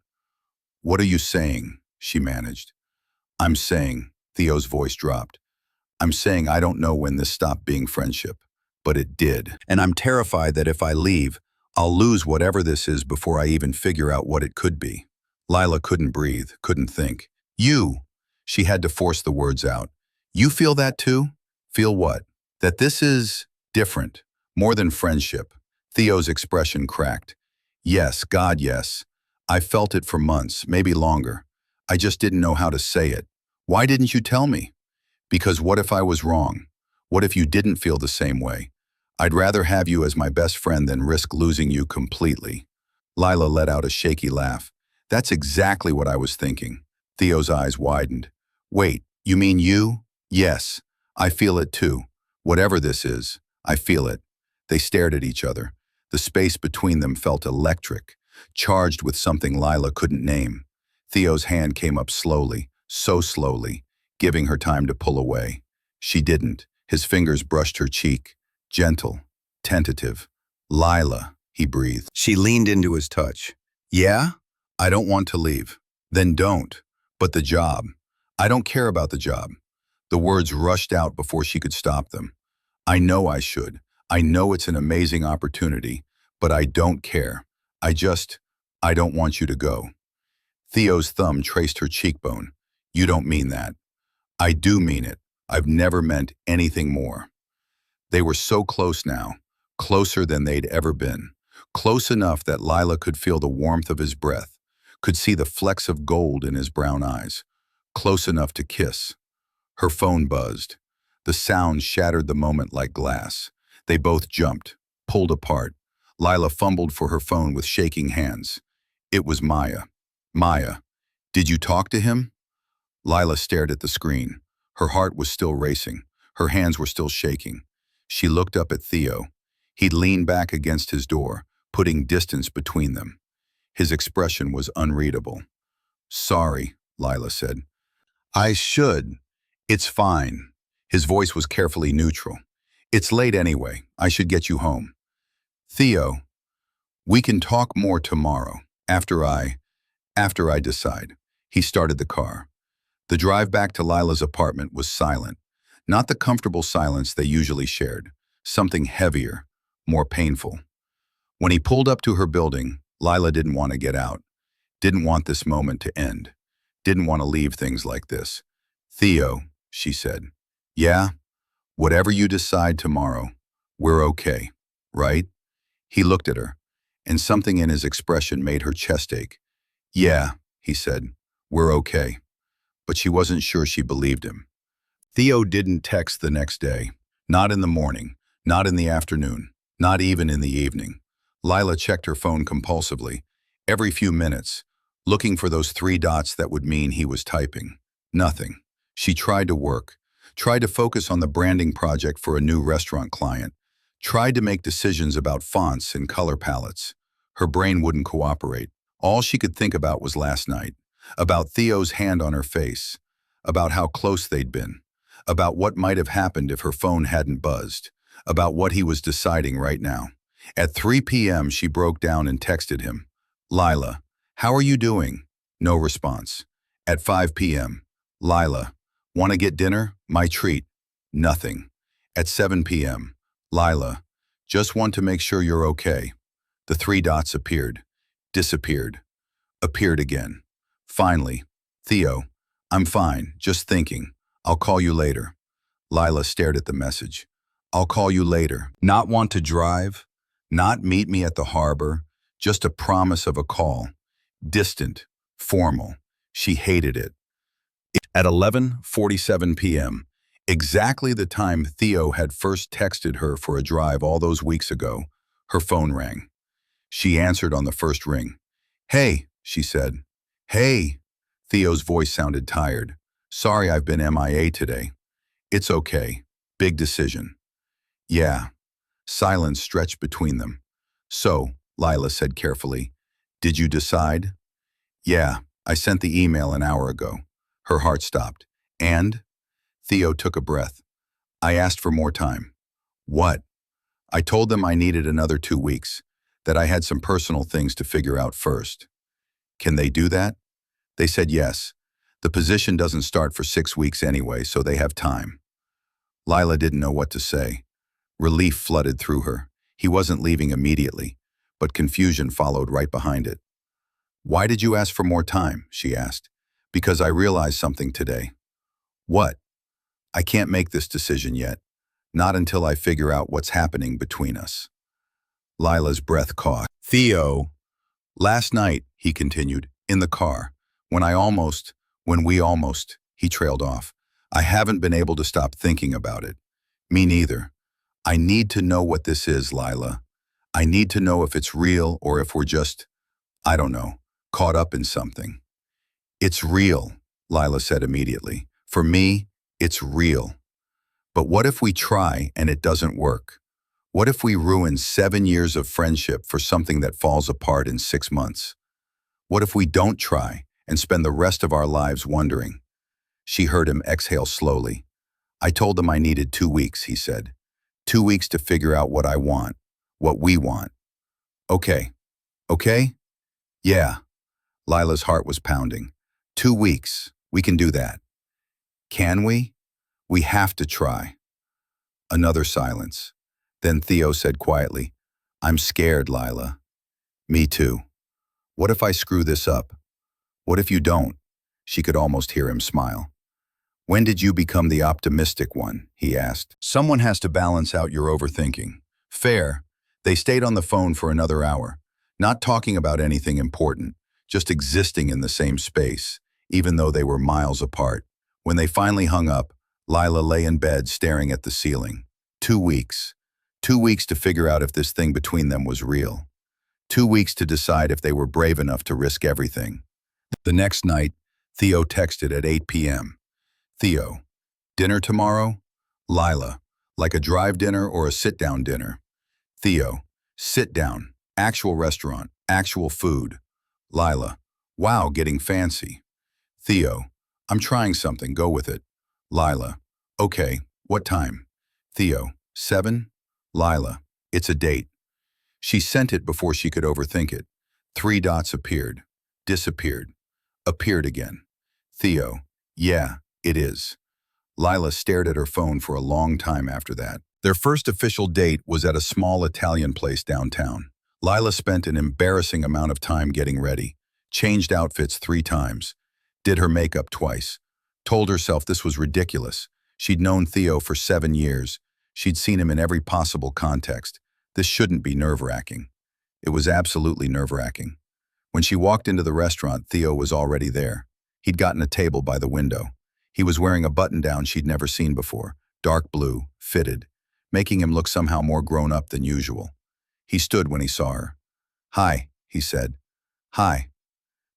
What are you saying? She managed. I'm saying, Theo's voice dropped. I'm saying I don't know when this stopped being friendship, but it did. And I'm terrified that if I leave, I'll lose whatever this is before I even figure out what it could be. Lila couldn't breathe, couldn't think. You, she had to force the words out. You feel that too? Feel what? That this is different, more than friendship. Theo's expression cracked. Yes, God, yes. I felt it for months, maybe longer. I just didn't know how to say it. Why didn't you tell me? Because what if I was wrong? What if you didn't feel the same way? I'd rather have you as my best friend than risk losing you completely. Lila let out a shaky laugh. That's exactly what I was thinking. Theo's eyes widened. Wait, you mean you? Yes, I feel it too. Whatever this is, I feel it. They stared at each other. The space between them felt electric, charged with something Lila couldn't name. Theo's hand came up slowly, so slowly, giving her time to pull away. She didn't. His fingers brushed her cheek, gentle, tentative. Lila, he breathed. She leaned into his touch. Yeah? I don't want to leave. Then don't. But the job. I don't care about the job. The words rushed out before she could stop them. I know I should. I know it's an amazing opportunity, but I don't care. I don't want you to go. Theo's thumb traced her cheekbone. You don't mean that. I do mean it. I've never meant anything more. They were so close now, closer than they'd ever been. Close enough that Lila could feel the warmth of his breath, could see the flecks of gold in his brown eyes. Close enough to kiss. Her phone buzzed. The sound shattered the moment like glass. They both jumped, pulled apart. Lila fumbled for her phone with shaking hands. It was Maya. Maya, did you talk to him? Lila stared at the screen. Her heart was still racing. Her hands were still shaking. She looked up at Theo. He'd leaned back against his door, putting distance between them. His expression was unreadable. Sorry, Lila said. I should. It's fine. His voice was carefully neutral. It's late anyway. I should get you home. Theo, we can talk more tomorrow, after I decide. He started the car. The drive back to Lila's apartment was silent. Not the comfortable silence they usually shared. Something heavier, more painful. When he pulled up to her building, Lila didn't want to get out. Didn't want this moment to end. Didn't want to leave things like this. Theo, she said. Yeah? Whatever you decide tomorrow, we're okay, right? He looked at her, and something in his expression made her chest ache. Yeah, he said, we're okay. But she wasn't sure she believed him. Theo didn't text the next day. Not in the morning, not in the afternoon, not even in the evening. Lila checked her phone compulsively, every few minutes, looking for those three dots that would mean he was typing. Nothing. She tried to work, tried to focus on the branding project for a new restaurant client, tried to make decisions about fonts and color palettes. Her brain wouldn't cooperate. All she could think about was last night, about Theo's hand on her face, about how close they'd been, about what might have happened if her phone hadn't buzzed, about what he was deciding right now. At 3 p.m., she broke down and texted him. Lila, how are you doing? No response. At 5 p.m., Lila, want to get dinner? My treat. Nothing. At 7 p.m., Lila, just want to make sure you're okay. The three dots appeared, disappeared, appeared again. Finally, Theo, I'm fine, just thinking. I'll call you later. Lila stared at the message. I'll call you later. Not want to drive? Not meet me at the harbor? Just a promise of a call. Distant, formal. She hated it. At 11:47 p.m., exactly the time Theo had first texted her for a drive all those weeks ago, her phone rang. She answered on the first ring. Hey, she said. Hey. Theo's voice sounded tired. Sorry I've been MIA today. It's okay. Big decision. Yeah. Silence stretched between them. So, Lila said carefully, did you decide? Yeah, I sent the email an hour ago. Her heart stopped. And? Theo took a breath. I asked for more time. What? I told them I needed another 2 weeks, that I had some personal things to figure out first. Can they do that? They said yes. The position doesn't start for 6 weeks anyway, so they have time. Lila didn't know what to say. Relief flooded through her. He wasn't leaving immediately, but confusion followed right behind it. Why did you ask for more time? She asked. Because I realized something today. What? I can't make this decision yet. Not until I figure out what's happening between us. Lila's breath caught. Theo. Last night, he continued, in the car, when we almost, he trailed off. I haven't been able to stop thinking about it. Me neither. I need to know what this is, Lila. I need to know if it's real or if we're just, I don't know, caught up in something. It's real, Lila said immediately. For me, it's real. But what if we try and it doesn't work? What if we ruin 7 years of friendship for something that falls apart in 6 months? What if we don't try and spend the rest of our lives wondering? She heard him exhale slowly. I told them I needed 2 weeks, he said. 2 weeks to figure out what I want, what we want. Okay. Okay? Yeah. Lila's heart was pounding. 2 weeks. We can do that. Can we? We have to try. Another silence. Then Theo said quietly, I'm scared, Lila. Me too. What if I screw this up? What if you don't? She could almost hear him smile. When did you become the optimistic one? He asked. Someone has to balance out your overthinking. Fair. They stayed on the phone for another hour, not talking about anything important, just existing in the same space, even though they were miles apart. When they finally hung up, Lila lay in bed staring at the ceiling. 2 weeks. 2 weeks to figure out if this thing between them was real. 2 weeks to decide if they were brave enough to risk everything. The next night, Theo texted at 8 p.m. Theo, dinner tomorrow? Lila, like a drive dinner or a sit-down dinner? Theo, sit down, actual restaurant, actual food. Lila, wow, getting fancy. Theo, I'm trying something, go with it. Lila, okay, what time? Theo, 7? Lila, it's a date. She sent it before she could overthink it. 3 dots appeared, disappeared, appeared again. Theo, yeah, it is. Lila stared at her phone for a long time after that. Their first official date was at a small Italian place downtown. Lila spent an embarrassing amount of time getting ready, changed outfits 3 times, did her makeup twice, told herself this was ridiculous. She'd known Theo for 7 years. She'd seen him in every possible context. This shouldn't be nerve-wracking. It was absolutely nerve-wracking. When she walked into the restaurant, Theo was already there. He'd gotten a table by the window. He was wearing a button-down she'd never seen before, dark blue, fitted, making him look somehow more grown up than usual. He stood when he saw her. Hi, he said. Hi.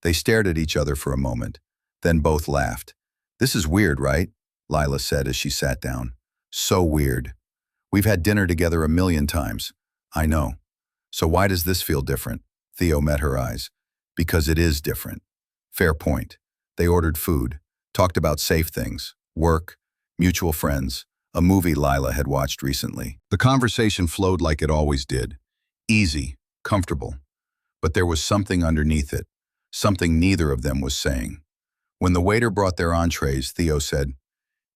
They stared at each other for a moment, then both laughed. This is weird, right? Lila said as she sat down. So weird. We've had dinner together a million times. I know. So why does this feel different? Theo met her eyes. Because it is different. Fair point. They ordered food, talked about safe things, work, mutual friends, a movie Lila had watched recently. The conversation flowed like it always did. Easy, comfortable. But there was something underneath it, something neither of them was saying. When the waiter brought their entrees, Theo said,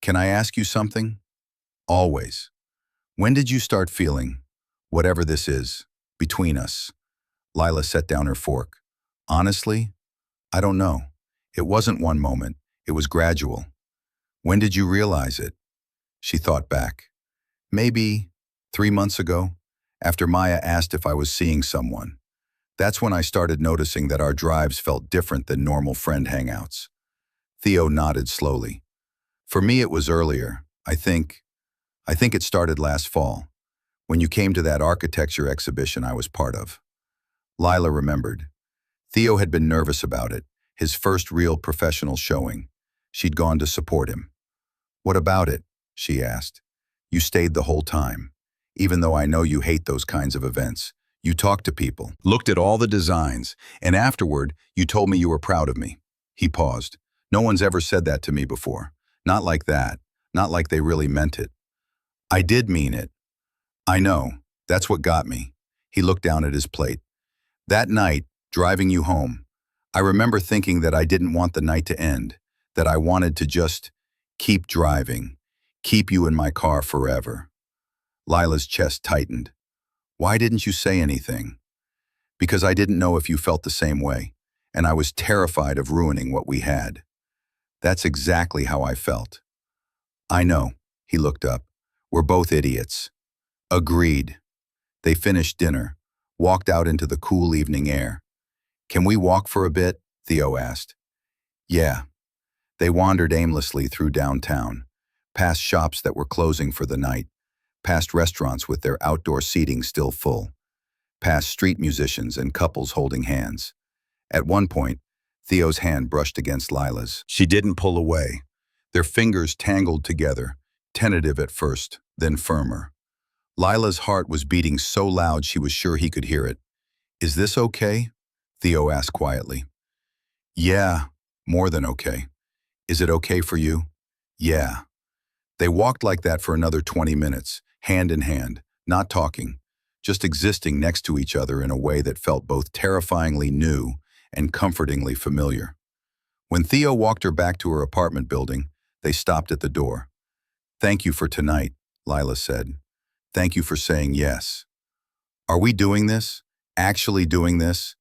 "Can I ask you something?" "Always." "When did you start feeling, whatever this is, between us?" Lila set down her fork. "Honestly, I don't know. It wasn't one moment. It was gradual." "When did you realize it?" She thought back. "Maybe 3 months ago, after Maya asked if I was seeing someone. That's when I started noticing that our drives felt different than normal friend hangouts." Theo nodded slowly. "For me, it was earlier. I think it started last fall, when you came to that architecture exhibition I was part of." Lila remembered. Theo had been nervous about it, his first real professional showing. She'd gone to support him. "What about it?" she asked. "You stayed the whole time. Even though I know you hate those kinds of events. You talked to people, looked at all the designs, and afterward, you told me you were proud of me." He paused. "No one's ever said that to me before. Not like that. Not like they really meant it." "I did mean it. I know. That's what got me." He looked down at his plate. "That night, driving you home, I remember thinking that I didn't want the night to end, that I wanted to just keep driving, keep you in my car forever." Lila's chest tightened. "Why didn't you say anything?" "Because I didn't know if you felt the same way, and I was terrified of ruining what we had." "That's exactly how I felt." "I know." He looked up. "We're both idiots." "Agreed." They finished dinner, walked out into the cool evening air. "Can we walk for a bit?" Theo asked. "Yeah." They wandered aimlessly through downtown, past shops that were closing for the night, past restaurants with their outdoor seating still full, past street musicians and couples holding hands. At one point, Theo's hand brushed against Lila's. She didn't pull away. Their fingers tangled together, tentative at first, then firmer. Lila's heart was beating so loud she was sure he could hear it. "Is this okay?" Theo asked quietly. "Yeah, more than okay." "Is it okay for you?" "Yeah." They walked like that for another 20 minutes, hand in hand, not talking, just existing next to each other in a way that felt both terrifyingly new and comfortingly familiar. When Theo walked her back to her apartment building, they stopped at the door. "Thank you for tonight," Lila said. "Thank you for saying yes." "Are we doing this? Actually doing this?"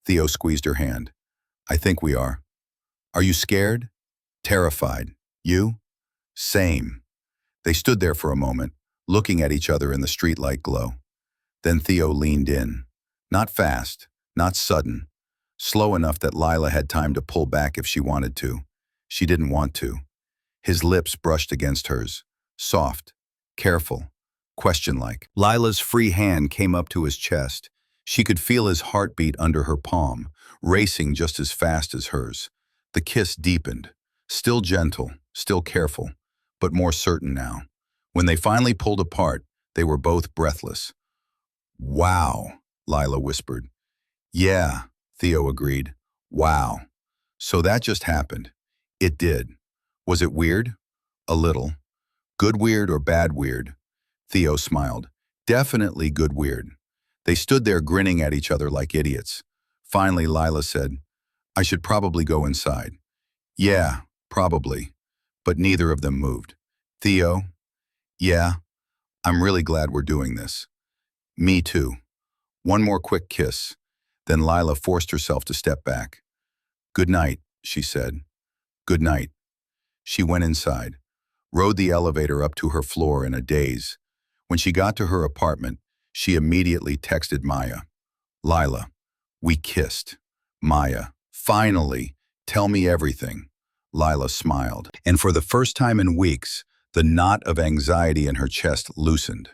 Theo squeezed her hand. "I think we are." "Are you scared?" "Terrified. You?" "Same." They stood there for a moment, looking at each other in the streetlight glow. Then Theo leaned in. Not fast, not sudden. Slow enough that Lila had time to pull back if she wanted to. She didn't want to. His lips brushed against hers. Soft, careful, question-like. Lila's free hand came up to his chest. She could feel his heartbeat under her palm, racing just as fast as hers. The kiss deepened. Still gentle, still careful, but more certain now. When they finally pulled apart, they were both breathless. "Wow," Lila whispered. "Yeah," Theo agreed. "Wow. So that just happened." "It did." "Was it weird?" "A little." "Good weird or bad weird?" Theo smiled. "Definitely good weird." They stood there grinning at each other like idiots. Finally, Lila said, "I should probably go inside." "Yeah, probably." But neither of them moved. "Theo?" "Yeah, I'm really glad we're doing this." "Me too." One more quick kiss. Then Lila forced herself to step back. "Good night," she said. "Good night." She went inside, rode the elevator up to her floor in a daze. When she got to her apartment, she immediately texted Maya. "Lila, we kissed." Maya, "Finally, tell me everything." Lila smiled, and for the first time in weeks, the knot of anxiety in her chest loosened.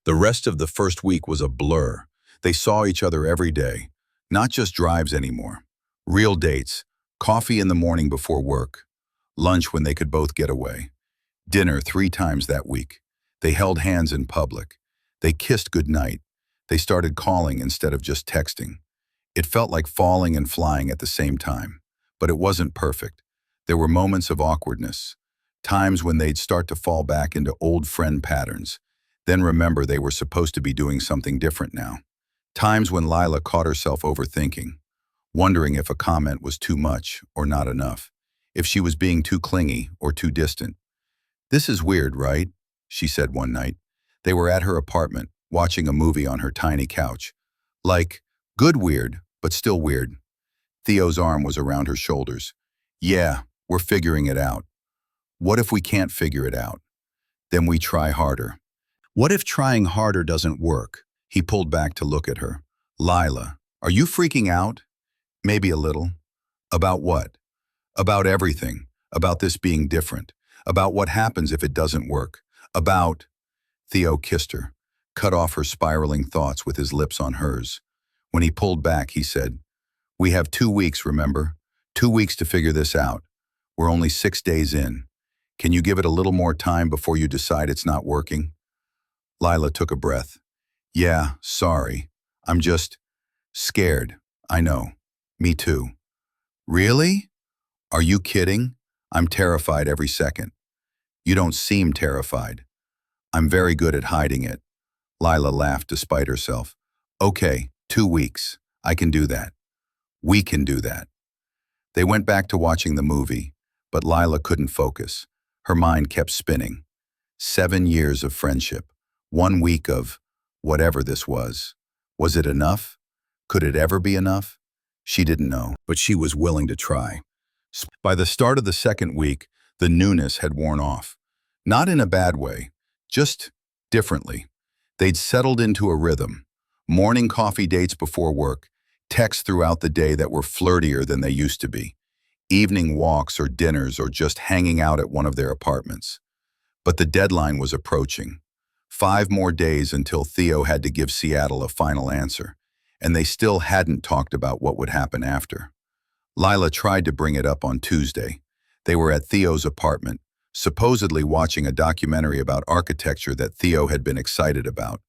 The rest of the first week was a blur. They saw each other every day, not just drives anymore. Real dates, coffee in the morning before work, lunch when they could both get away, dinner 3 times that week. They held hands in public. They kissed goodnight. They started calling instead of just texting. It felt like falling and flying at the same time. But it wasn't perfect. There were moments of awkwardness, times when they'd start to fall back into old friend patterns, then remember they were supposed to be doing something different now. Times when Lila caught herself overthinking, wondering if a comment was too much or not enough, if she was being too clingy or too distant. "This is weird, right?" she said one night. They were at her apartment, watching a movie on her tiny couch. Like, good weird, but still weird. Theo's arm was around her shoulders. "Yeah, we're figuring it out. What if we can't figure it out? Then we try harder." "What if trying harder doesn't work?" He pulled back to look at her. "Lila, are you freaking out?" "Maybe a little." "About what?" "About everything. About this being different. About what happens if it doesn't work. About—" Theo kissed her, cut off her spiraling thoughts with his lips on hers. When he pulled back, he said, "We have 2 weeks, remember? 2 weeks to figure this out. We're only 6 days in. Can you give it a little more time before you decide it's not working?" Lila took a breath. "Yeah, sorry. I'm just scared. I know. Me too." "Really? Are you kidding? I'm terrified every second." "You don't seem terrified." "I'm very good at hiding it." Lila laughed despite herself. "Okay, 2 weeks. I can do that. We can do that." They went back to watching the movie, but Lila couldn't focus. Her mind kept spinning. 7 years of friendship. 1 week of whatever this was. Was it enough? Could it ever be enough? She didn't know, but she was willing to try. By the start of the second week, the newness had worn off. Not in a bad way, just differently. They'd settled into a rhythm. Morning coffee dates before work, texts throughout the day that were flirtier than they used to be, evening walks or dinners or just hanging out at one of their apartments. But the deadline was approaching. 5 more days until Theo had to give Seattle a final answer, and they still hadn't talked about what would happen after. Lila tried to bring it up on Tuesday. They were at Theo's apartment, supposedly watching a documentary about architecture that Theo had been excited about,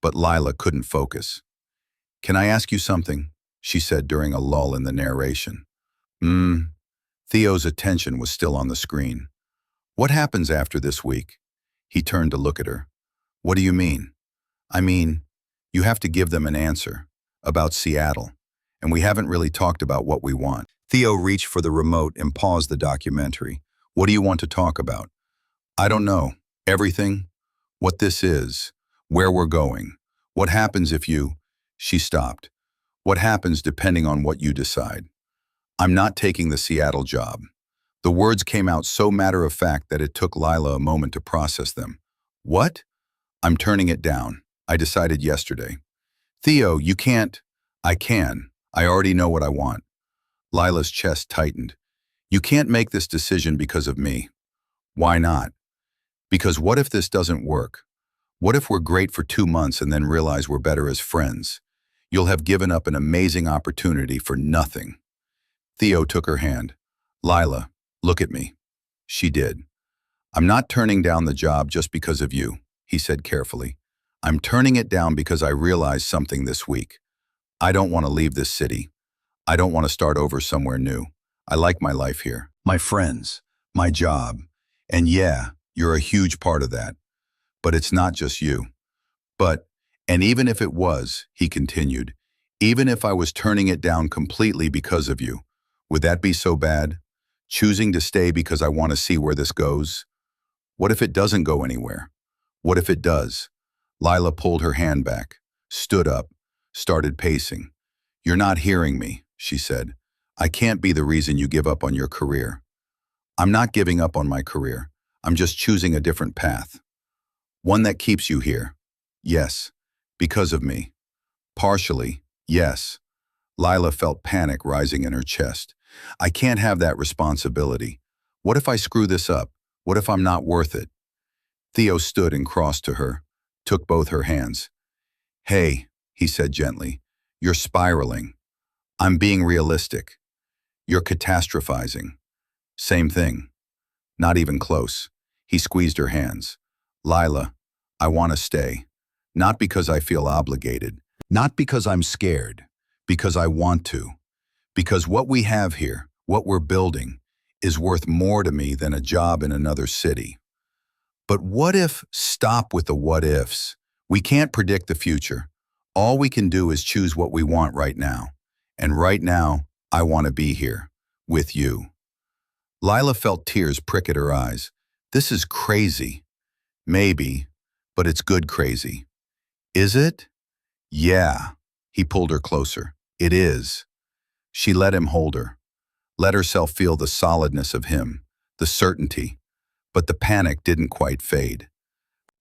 but Lila couldn't focus. "Can I ask you something?" she said during a lull in the narration. Theo's attention was still on the screen. "What happens after this week?" He turned to look at her. "What do you mean?" "I mean, you have to give them an answer about Seattle, and we haven't really talked about what we want." Theo reached for the remote and paused the documentary. "What do you want to talk about?" "I don't know. Everything. What this is. Where we're going. What happens if you—" She stopped. "What happens depending on what you decide." "I'm not taking the Seattle job." The words came out so matter-of-fact that it took Lila a moment to process them. "What?" "I'm turning it down. I decided yesterday." "Theo, you can't." "I can. I already know what I want." Lila's chest tightened. "You can't make this decision because of me." "Why not?" "Because what if this doesn't work? What if we're great for 2 months and then realize we're better as friends? You'll have given up an amazing opportunity for nothing." Theo took her hand. "Lila, look at me." She did. "I'm not turning down the job just because of you," he said carefully. "I'm turning it down because I realized something this week. I don't want to leave this city. I don't want to start over somewhere new. I like my life here. My friends, my job. And yeah, you're a huge part of that. But it's not just you. And even if it was," he continued, "even if I was turning it down completely because of you, would that be so bad? Choosing to stay because I want to see where this goes? What if it doesn't go anywhere? What if it does?" Lila pulled her hand back, stood up, started pacing. "You're not hearing me," she said. "I can't be the reason you give up on your career." "I'm not giving up on my career. I'm just choosing a different path. One that keeps you here." "Yes, because of me." "Partially, yes." Lila felt panic rising in her chest. "I can't have that responsibility. What if I screw this up? What if I'm not worth it?" Theo stood and crossed to her, took both her hands. "Hey," he said gently, "you're spiraling. I'm being realistic. You're catastrophizing. Same thing. Not even close." He squeezed her hands. "Lila, I want to stay. Not because I feel obligated. Not because I'm scared. Because I want to. Because what we have here, what we're building, is worth more to me than a job in another city." But what if— stop with the what ifs. We can't predict the future. All we can do is choose what we want right now. And right now, I want to be here. With you. Lila felt tears prick at her eyes. This is crazy. Maybe, but it's good crazy. Is it? Yeah. He pulled her closer. It is. She let him hold her, let herself feel the solidness of him, the certainty. But the panic didn't quite fade.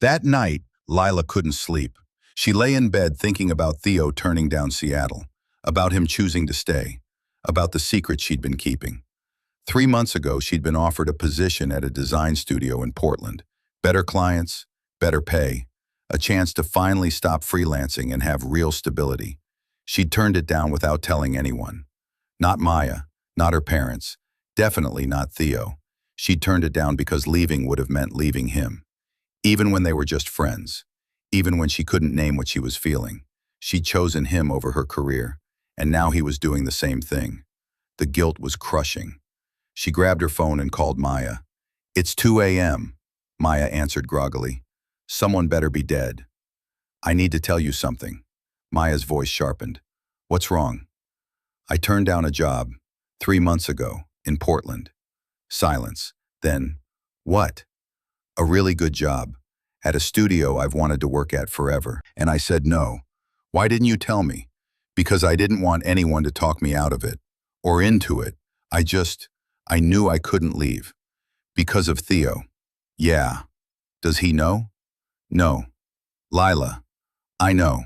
That night, Lila couldn't sleep. She lay in bed thinking about Theo turning down Seattle, about him choosing to stay, about the secret she'd been keeping. 3 months ago, she'd been offered a position at a design studio in Portland. Better clients, better pay, a chance to finally stop freelancing and have real stability. She'd turned it down without telling anyone. Not Maya, not her parents, definitely not Theo. She'd turned it down because leaving would have meant leaving him. Even when they were just friends, even when she couldn't name what she was feeling, she'd chosen him over her career, and now he was doing the same thing. The guilt was crushing. She grabbed her phone and called Maya. "It's 2 a.m., Maya answered groggily. "Someone better be dead." "I need to tell you something." Maya's voice sharpened. "What's wrong?" "I turned down a job 3 months ago in Portland." Silence. Then, "What?" "A really good job. At a studio I've wanted to work at forever." And I said no. "Why didn't you tell me?" "Because I didn't want anyone to talk me out of it. Or into it. I knew I couldn't leave. Because of Theo." "Yeah. Does he know?" "No." "Lila, I know.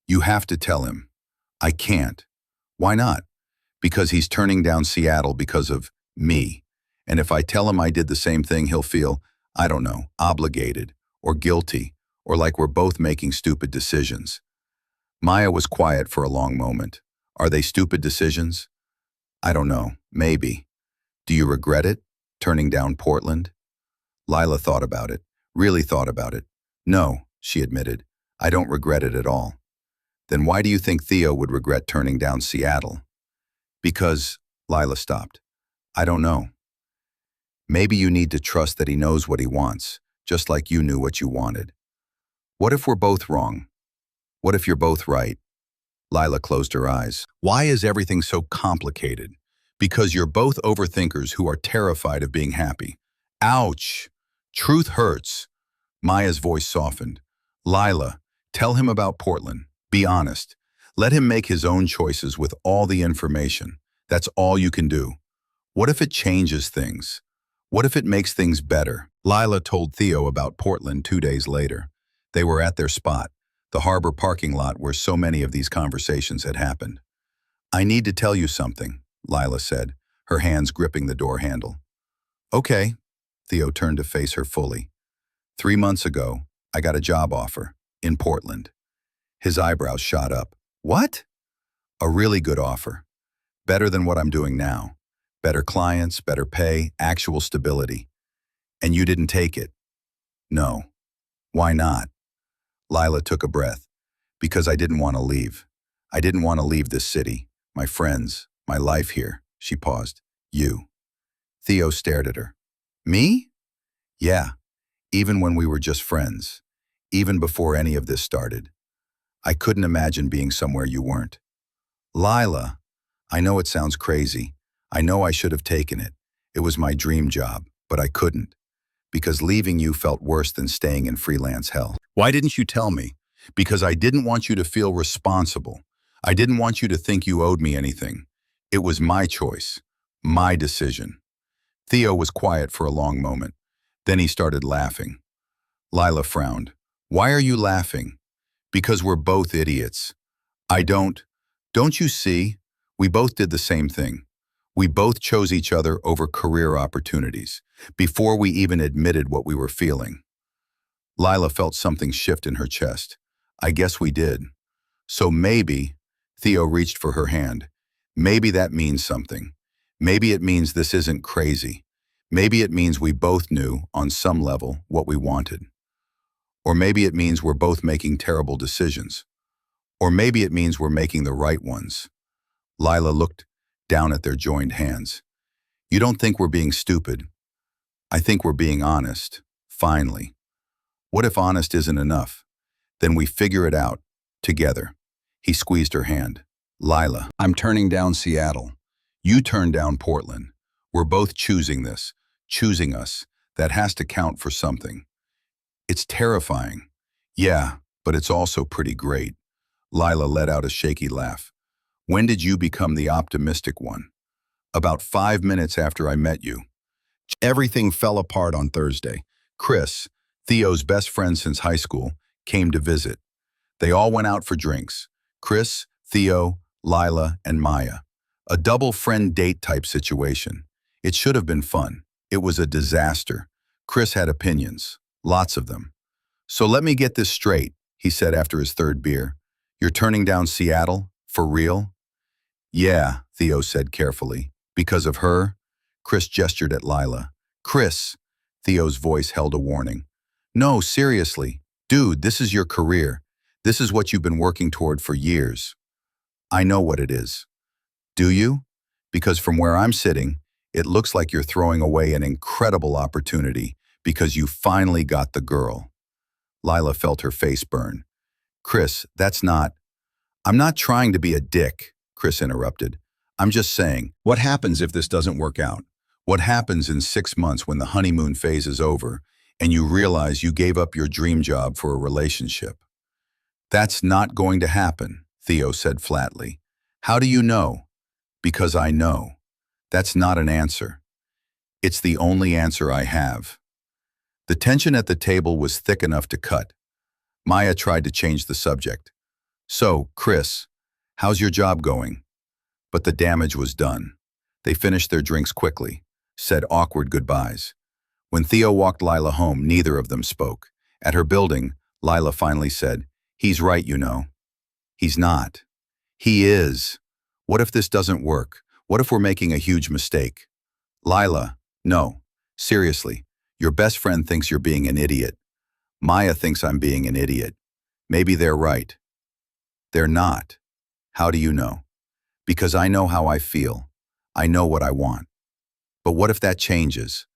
You have to tell him." "I can't." "Why not?" "Because he's turning down Seattle because of me. And if I tell him I did the same thing, he'll feel, I don't know, obligated, or guilty, or like we're both making stupid decisions." Maya was quiet for a long moment. "Are they stupid decisions?" "I don't know. Maybe." "Do you regret it, turning down Portland?" Lila thought about it, really thought about it. "No," she admitted. "I don't regret it at all." "Then why do you think Theo would regret turning down Seattle?" "Because," Lila stopped. "I don't know. Maybe you need to trust that he knows what he wants, just like you knew what you wanted. What if we're both wrong? What if you're both right?" Lila closed her eyes. "Why is everything so complicated?" "Because you're both overthinkers who are terrified of being happy." Ouch! Truth hurts. Maya's voice softened. "Lila, tell him about Portland. Be honest. Let him make his own choices with all the information. That's all you can do. What if it changes things? What if it makes things better?" Lila told Theo about Portland 2 days later. They were at their spot, the harbor parking lot where so many of these conversations had happened. "I need to tell you something," Lila said, her hands gripping the door handle. "Okay." Theo turned to face her fully. 3 months ago, I got a job offer in Portland." His eyebrows shot up. "What?" "A really good offer. Better than what I'm doing now. Better clients, better pay, actual stability. And you didn't take it." "No." "Why not?" Lila took a breath. "Because I didn't want to leave. I didn't want to leave this city, my friends, my life here." She paused. "You." Theo stared at her. "Me?" "Yeah. Even when we were just friends. Even before any of this started. I couldn't imagine being somewhere you weren't." "Lila, I know it sounds crazy. I know I should have taken it. It was my dream job, but I couldn't. Because leaving you felt worse than staying in freelance hell." "Why didn't you tell me?" "Because I didn't want you to feel responsible. I didn't want you to think you owed me anything. It was my choice. My decision." Theo was quiet for a long moment. Then he started laughing. Lila frowned. "Why are you laughing?" "Because we're both idiots." "I don't you see? We both did the same thing. We both chose each other over career opportunities, before we even admitted what we were feeling." Lila felt something shift in her chest. "I guess we did. So maybe," Theo reached for her hand, "maybe that means something. Maybe it means this isn't crazy. Maybe it means we both knew, on some level, what we wanted. Or maybe it means we're both making terrible decisions. Or maybe it means we're making the right ones." Lila looked down at their joined hands. "You don't think we're being stupid. I think we're being honest. Finally. What if honest isn't enough? Then we figure it out. Together." He squeezed her hand. "Lila, I'm turning down Seattle. You turn down Portland. We're both choosing this, choosing us. That has to count for something. It's terrifying. Yeah, but it's also pretty great. Lila let out a shaky laugh. When did you become the optimistic one? About 5 minutes after I met you. Everything fell apart on Thursday. Chris, Theo's best friend since high school, came to visit. They all went out for drinks. Chris, Theo, Lila, and Maya. A double friend date type situation. It should have been fun. It was a disaster. Chris had opinions. Lots of them. So let me get this straight, he said after his third beer. You're turning down Seattle? For real? Yeah, Theo said carefully. Because of her? Chris gestured at Lila. Chris, Theo's voice held a warning. No, seriously. Dude, this is your career. This is what you've been working toward for years. I know what it is. Do you? Because from where I'm sitting, it looks like you're throwing away an incredible opportunity because you finally got the girl. Lila felt her face burn. Chris, I'm not trying to be a dick, Chris interrupted. I'm just saying, what happens if this doesn't work out? What happens in 6 months when the honeymoon phase is over and you realize you gave up your dream job for a relationship? That's not going to happen, Theo said flatly. How do you know? Because I know. That's not an answer. It's the only answer I have. The tension at the table was thick enough to cut. Maya tried to change the subject. So, Chris, how's your job going? But the damage was done. They finished their drinks quickly, said awkward goodbyes. When Theo walked Lila home, neither of them spoke. At her building, Lila finally said, He's right, you know. He's not. He is. What if this doesn't work? What if we're making a huge mistake? Lila, no. Seriously, your best friend thinks you're being an idiot. Maya thinks I'm being an idiot. Maybe they're right. They're not. How do you know? Because I know how I feel. I know what I want. But what if that changes?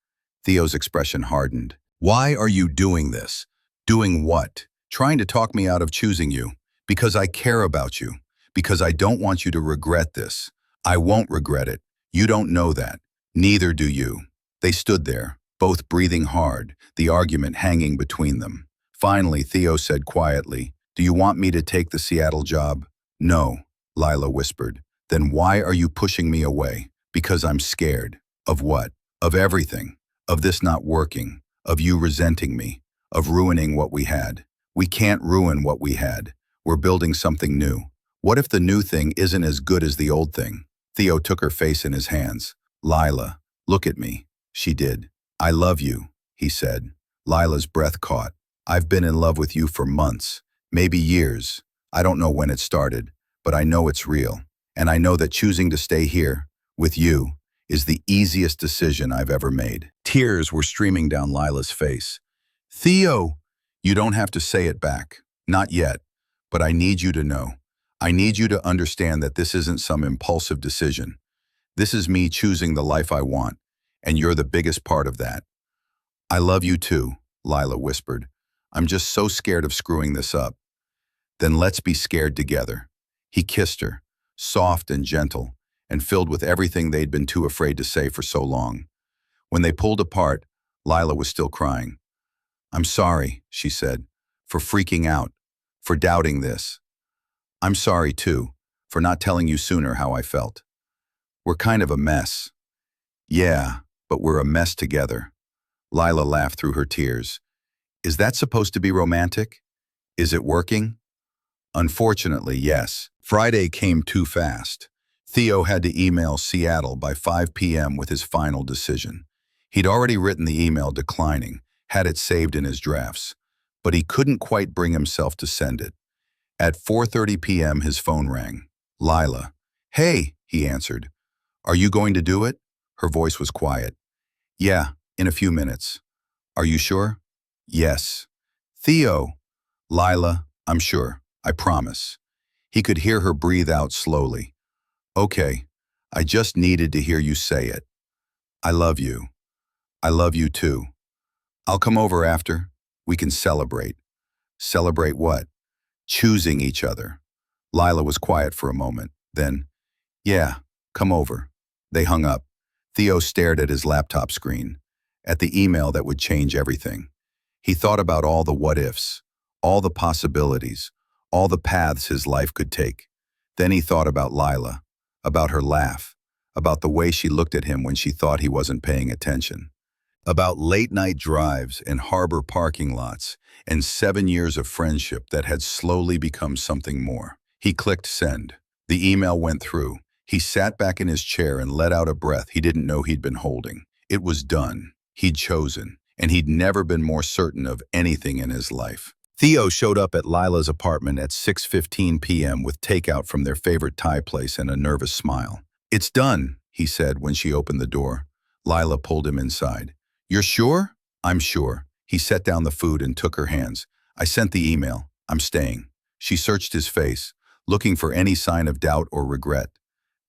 Theo's expression hardened. Why are you doing this? Doing what? Trying to talk me out of choosing you. Because I care about you. Because I don't want you to regret this. I won't regret it. You don't know that. Neither do you. They stood there, both breathing hard, the argument hanging between them. Finally, Theo said quietly, Do you want me to take the Seattle job? No, Lila whispered. Then why are you pushing me away? Because I'm scared. Of what? Of everything. Of this not working. Of you resenting me. Of ruining what we had. We can't ruin what we had. We're building something new. What if the new thing isn't as good as the old thing? Theo took her face in his hands. Lila, look at me. She did. I love you, he said. Lila's breath caught. I've been in love with you for months, maybe years. I don't know when it started, but I know it's real. And I know that choosing to stay here, with you, is the easiest decision I've ever made. Tears were streaming down Lila's face. Theo! You don't have to say it back. Not yet. But I need you to know. I need you to understand that this isn't some impulsive decision. This is me choosing the life I want, and you're the biggest part of that. I love you too, Lila whispered. I'm just so scared of screwing this up. Then let's be scared together. He kissed her, soft and gentle, and filled with everything they'd been too afraid to say for so long. When they pulled apart, Lila was still crying. I'm sorry, she said, for freaking out, for doubting this. I'm sorry, too, for not telling you sooner how I felt. We're kind of a mess. Yeah, but we're a mess together. Lila laughed through her tears. Is that supposed to be romantic? Is it working? Unfortunately, yes. Friday came too fast. Theo had to email Seattle by 5 p.m. with his final decision. He'd already written the email declining, had it saved in his drafts, but he couldn't quite bring himself to send it. At 4:30 p.m. his phone rang. Lila. Hey, he answered. Are you going to do it? Her voice was quiet. Yeah, in a few minutes. Are you sure? Yes. Theo. Lila, I'm sure. I promise. He could hear her breathe out slowly. Okay, I just needed to hear you say it. I love you. I love you too. I'll come over after. We can celebrate. Celebrate what? Choosing each other. Lila was quiet for a moment. Then, yeah, come over. They hung up. Theo stared at his laptop screen, at the email that would change everything. He thought about all the what-ifs, all the possibilities, all the paths his life could take. Then he thought about Lila, about her laugh, about the way she looked at him when she thought he wasn't paying attention, about late-night drives in harbor parking lots and 7 years of friendship that had slowly become something more. He clicked send. The email went through. He sat back in his chair and let out a breath he didn't know he'd been holding. It was done. He'd chosen, and he'd never been more certain of anything in his life. Theo showed up at Lila's apartment at 6:15 p.m. with takeout from their favorite Thai place and a nervous smile. "It's done," he said when she opened the door. Lila pulled him inside. "You're sure?" "I'm sure." He set down the food and took her hands. "I sent the email. I'm staying." She searched his face, looking for any sign of doubt or regret.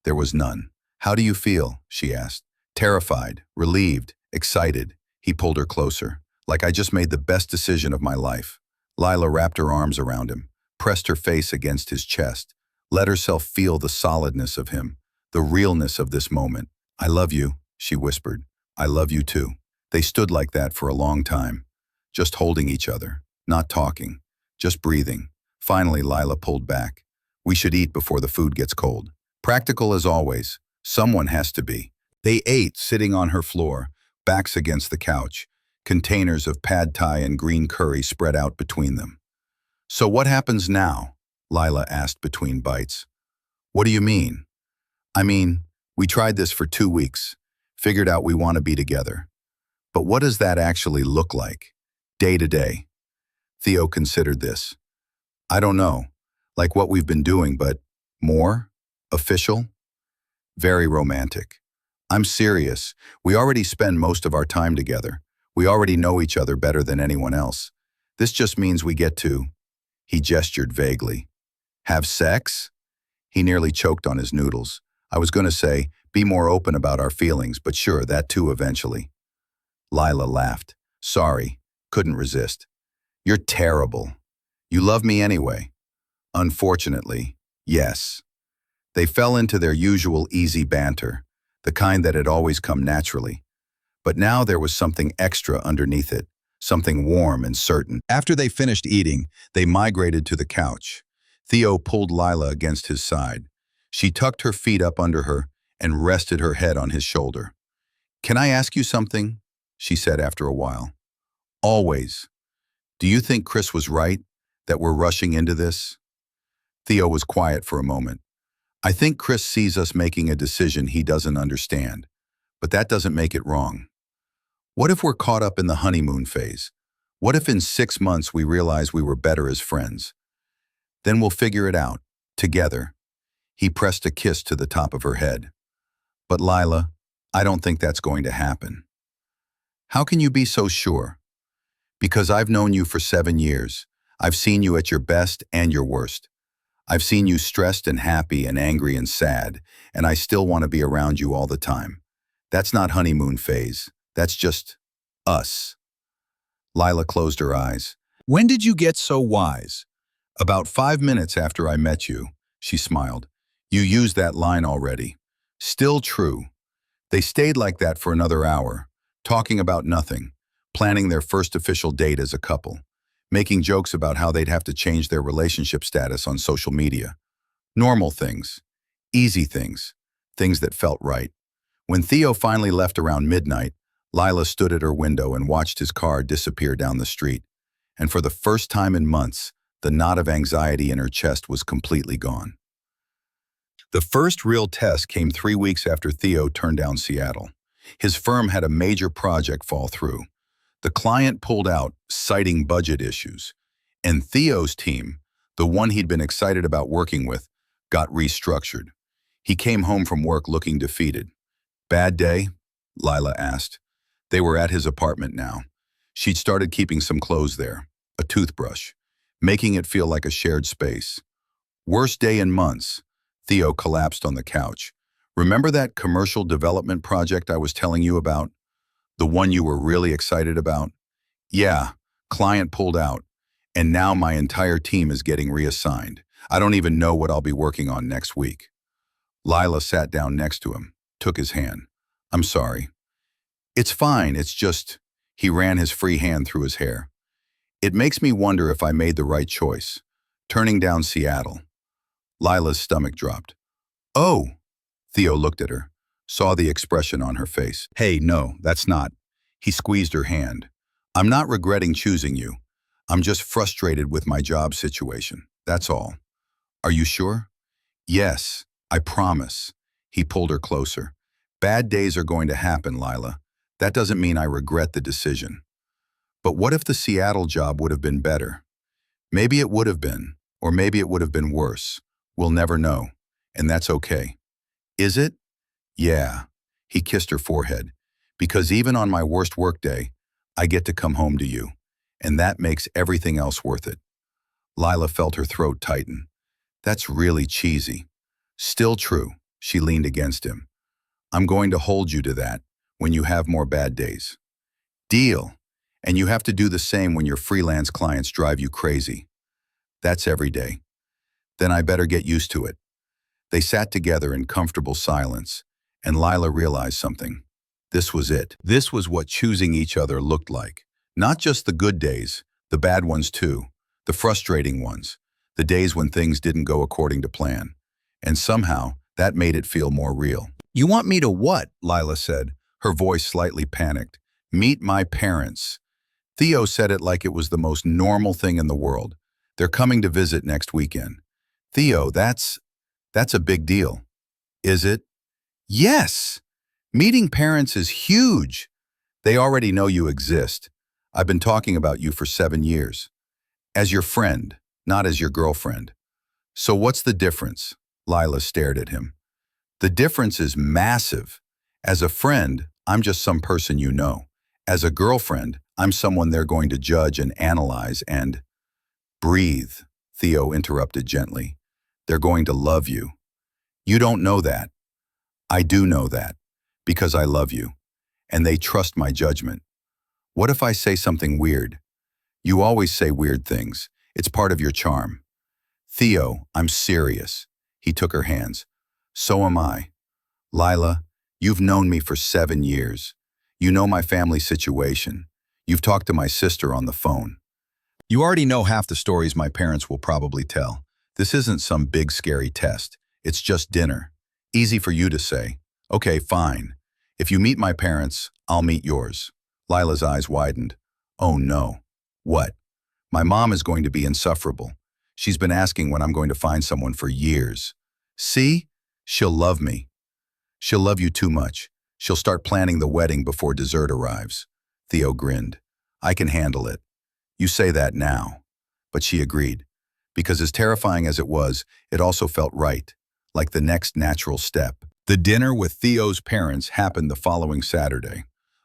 There was none. "How do you feel?" she asked. "Terrified, relieved, excited." He pulled her closer. "Like I just made the best decision of my life." Lila wrapped her arms around him, pressed her face against his chest, let herself feel the solidness of him, the realness of this moment. "I love you," she whispered. "I love you too." They stood like that for a long time, just holding each other, not talking, just breathing. Finally, Lila pulled back. "We should eat before the food gets cold." Practical as always, someone has to be. They ate, sitting on her floor, backs against the couch, containers of pad thai and green curry spread out between them. "So what happens now?" Lila asked between bites. "What do you mean?" "I mean, we tried this for 2 weeks, figured out we want to be together. But what does that actually look like, day to day?" Theo considered this. "I don't know, like what we've been doing, but more? Official? Very romantic. I'm serious. We already spend most of our time together. We already know each other better than anyone else. This just means we get to," he gestured vaguely, "have sex?" He nearly choked on his noodles. "I was going to say, be more open about our feelings, but sure, that too eventually." Lila laughed. "Sorry, couldn't resist." "You're terrible. You love me anyway." "Unfortunately, yes." They fell into their usual easy banter, the kind that had always come naturally. But now there was something extra underneath it, something warm and certain. After they finished eating, they migrated to the couch. Theo pulled Lila against his side. She tucked her feet up under her and rested her head on his shoulder. "Can I ask you something?" she said after a while. "Always. Do you think Chris was right, that we're rushing into this?" Theo was quiet for a moment. "I think Chris sees us making a decision he doesn't understand, but that doesn't make it wrong. What if we're caught up in the honeymoon phase? What if in 6 months we realize we were better as friends? Then we'll figure it out, together." He pressed a kiss to the top of her head. "But Lila, I don't think that's going to happen." "How can you be so sure?" "Because I've known you for 7 years. I've seen you at your best and your worst. I've seen you stressed and happy and angry and sad, and I still want to be around you all the time. That's not honeymoon phase. That's just us." Lila closed her eyes. "When did you get so wise?" "About 5 minutes after I met you," she smiled. "You used that line already." Still true. They stayed like that for another hour, talking about nothing, planning their first official date as a couple, making jokes about how they'd have to change their relationship status on social media. Normal things, easy things, things that felt right. When Theo finally left around midnight, Lila stood at her window and watched his car disappear down the street. And for the first time in months, the knot of anxiety in her chest was completely gone. The first real test came 3 weeks after Theo turned down Seattle. His firm had a major project fall through. The client pulled out, citing budget issues. And Theo's team, the one he'd been excited about working with, got restructured. He came home from work looking defeated. "Bad day?" Lila asked. They were at his apartment now. She'd started keeping some clothes there, a toothbrush, making it feel like a shared space. "Worst day in months." Theo collapsed on the couch. "Remember that commercial development project I was telling you about? The one you were really excited about?" "Yeah, client pulled out. And now my entire team is getting reassigned. I don't even know what I'll be working on next week." Lila sat down next to him, took his hand. I'm sorry. It's fine, it's just, he ran his free hand through his hair. It makes me wonder if I made the right choice. Turning down Seattle. Lila's stomach dropped. Oh, Theo looked at her, saw the expression on her face. Hey, no, that's not. He squeezed her hand. I'm not regretting choosing you. I'm just frustrated with my job situation. That's all. Are you sure? Yes, I promise. He pulled her closer. Bad days are going to happen, Lila. That doesn't mean I regret the decision. But what if the Seattle job would have been better? Maybe it would have been, or maybe it would have been worse. We'll never know, and that's okay. Is it? Yeah. He kissed her forehead. Because even on my worst workday, I get to come home to you, and that makes everything else worth it. Lila felt her throat tighten. That's really cheesy. Still true, she leaned against him. I'm going to hold you to that when you have more bad days. Deal. And you have to do the same when your freelance clients drive you crazy. That's every day. Then I better get used to it. They sat together in comfortable silence, and Lila realized something. This was it. This was what choosing each other looked like. Not just the good days, the bad ones too, the frustrating ones, the days when things didn't go according to plan. And somehow, that made it feel more real. You want me to what? Lila said, her voice slightly panicked. Meet my parents. Theo said it like it was the most normal thing in the world. They're coming to visit next weekend. Theo, that's a big deal. Is it? Yes! Meeting parents is huge. They already know you exist. I've been talking about you for 7 years. As your friend, not as your girlfriend. So what's the difference? Lila stared at him. The difference is massive. As a friend, I'm just some person you know. As a girlfriend, I'm someone they're going to judge and analyze and… Breathe, Theo interrupted gently. They're going to love you. You don't know that. I do know that, because I love you, and they trust my judgment. What if I say something weird? You always say weird things. It's part of your charm. Theo, I'm serious. He took her hands. So am I. Lila, you've known me for 7 years. You know my family situation. You've talked to my sister on the phone. You already know half the stories my parents will probably tell. This isn't some big scary test. It's just dinner. Easy for you to say. Okay, fine. If you meet my parents, I'll meet yours. Lila's eyes widened. Oh no. What? My mom is going to be insufferable. She's been asking when I'm going to find someone for years. See? She'll love me. She'll love you too much. She'll start planning the wedding before dessert arrives. Theo grinned. I can handle it. You say that now. But she agreed. Because as terrifying as it was, it also felt right, like the next natural step. The dinner with Theo's parents happened the following Saturday.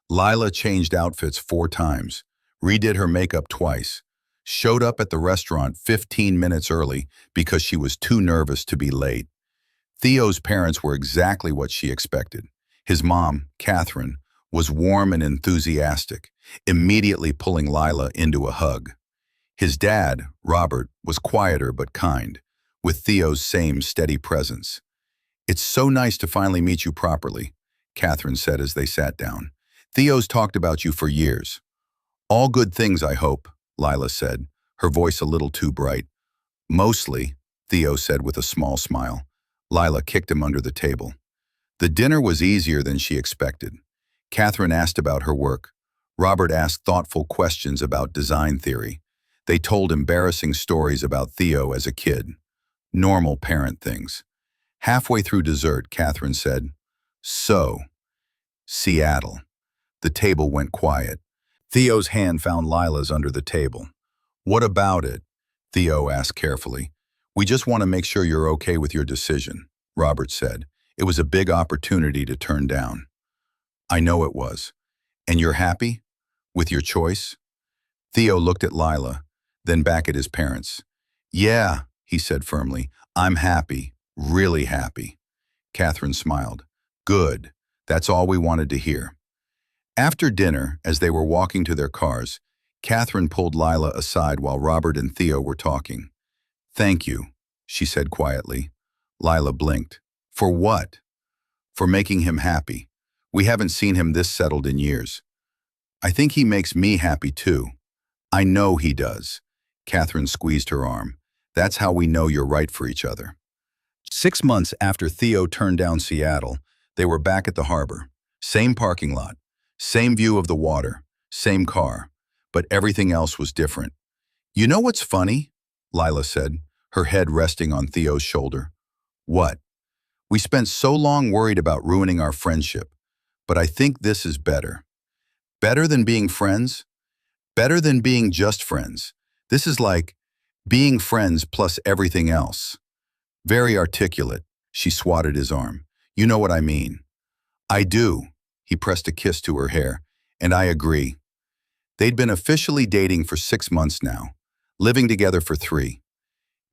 Lila changed outfits 4 times, redid her makeup twice, showed up at the restaurant 15 minutes early because she was too nervous to be late. Theo's parents were exactly what she expected. His mom, Catherine, was warm and enthusiastic, immediately pulling Lila into a hug. His dad, Robert, was quieter but kind, with Theo's same steady presence. It's so nice to finally meet you properly, Catherine said as they sat down. Theo's talked about you for years. All good things, I hope, Lila said, her voice a little too bright. Mostly, Theo said with a small smile. Lila kicked him under the table. The dinner was easier than she expected. Catherine asked about her work. Robert asked thoughtful questions about design theory. They told embarrassing stories about Theo as a kid. Normal parent things. Halfway through dessert, Catherine said, So, Seattle. The table went quiet. Theo's hand found Lila's under the table. What about it? Theo asked carefully. We just want to make sure you're okay with your decision, Robert said. It was a big opportunity to turn down. I know it was. And you're happy? With your choice? Theo looked at Lila, then back at his parents. Yeah, he said firmly. I'm happy. Really happy. Catherine smiled. Good. That's all we wanted to hear. After dinner, as they were walking to their cars, Catherine pulled Lila aside while Robert and Theo were talking. Thank you, she said quietly. Lila blinked. For what? For making him happy. We haven't seen him this settled in years. I think he makes me happy too. I know he does. Catherine squeezed her arm. That's how we know you're right for each other. 6 months after Theo turned down Seattle, they were back at the harbor. Same parking lot, same view of the water, same car, but everything else was different. You know what's funny? Lila said, her head resting on Theo's shoulder. What? We spent so long worried about ruining our friendship, but I think this is better. Better than being friends? Better than being just friends. This is like being friends plus everything else. Very articulate. She swatted his arm. You know what I mean. I do. He pressed a kiss to her hair. And I agree. They'd been officially dating for 6 months now, living together for 3.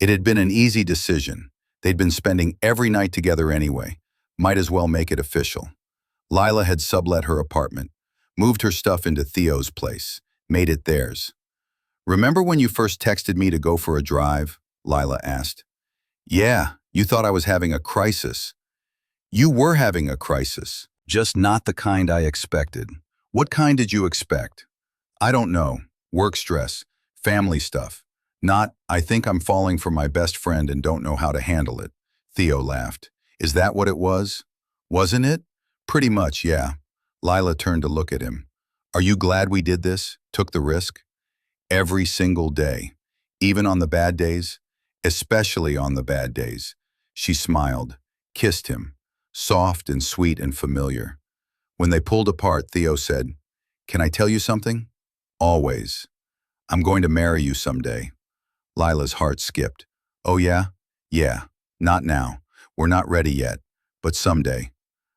It had been an easy decision. They'd been spending every night together anyway. Might as well make it official. Lila had sublet her apartment, moved her stuff into Theo's place, made it theirs. Remember when you first texted me to go for a drive? Lila asked. Yeah, you thought I was having a crisis. You were having a crisis, just not the kind I expected. What kind did you expect? I don't know. Work stress, family stuff. Not, I think I'm falling for my best friend and don't know how to handle it. Theo laughed. Is that what it was? Wasn't it? Pretty much, yeah. Lila turned to look at him. Are you glad we did this? Took the risk? Every single day. Even on the bad days? Especially on the bad days. She smiled, kissed him, soft and sweet and familiar. When they pulled apart, Theo said, Can I tell you something? Always. I'm going to marry you someday. Lila's heart skipped. Oh yeah? Yeah. Not now. We're not ready yet. But someday.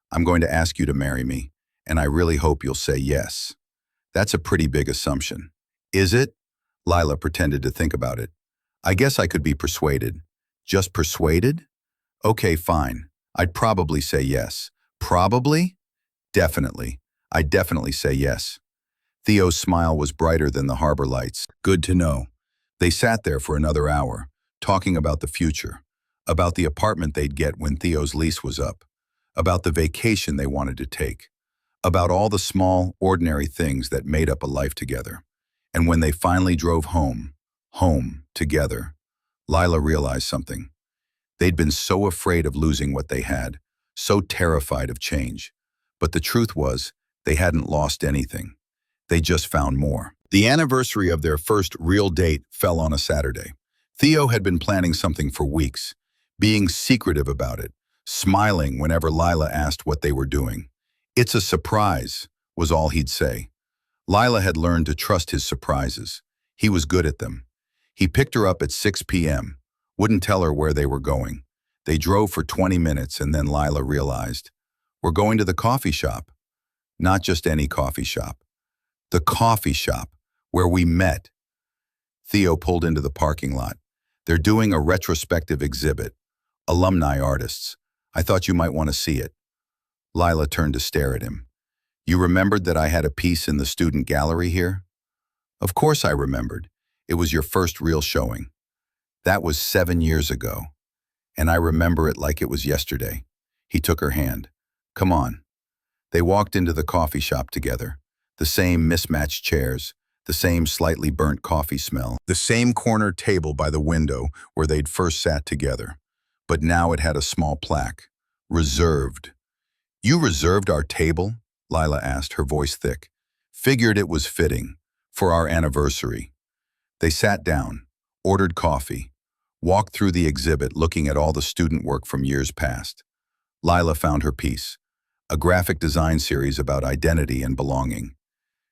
I'm going to ask you to marry me, and I really hope you'll say yes. That's a pretty big assumption. Is it? Lila pretended to think about it. I guess I could be persuaded. Just persuaded? Okay, fine. I'd probably say yes. Probably? Definitely. I'd definitely say yes. Theo's smile was brighter than the harbor lights. Good to know. They sat there for another hour, talking about the future, about the apartment they'd get when Theo's lease was up, about the vacation they wanted to take, about all the small, ordinary things that made up a life together. And when they finally drove home together, Lila realized something. They'd been so afraid of losing what they had, so terrified of change. But the truth was, they hadn't lost anything. They just found more. The anniversary of their first real date fell on a Saturday. Theo had been planning something for weeks, being secretive about it, smiling whenever Lila asked what they were doing. It's a surprise, was all he'd say. Lila had learned to trust his surprises. He was good at them. He picked her up at 6 p.m., wouldn't tell her where they were going. They drove for 20 minutes and then Lila realized, we're going to the coffee shop. Not just any coffee shop. The coffee shop where we met. Theo pulled into the parking lot. They're doing a retrospective exhibit. Alumni artists. I thought you might want to see it. Lila turned to stare at him. You remembered that I had a piece in the student gallery here? Of course I remembered. It was your first real showing. That was 7 years ago. And I remember it like it was yesterday. He took her hand. Come on. They walked into the coffee shop together. The same mismatched chairs, the same slightly burnt coffee smell, the same corner table by the window where they'd first sat together. But now it had a small plaque. Reserved. You reserved our table? Lila asked, her voice thick. Figured it was fitting. For our anniversary. They sat down, ordered coffee, walked through the exhibit looking at all the student work from years past. Lila found her piece, a graphic design series about identity and belonging.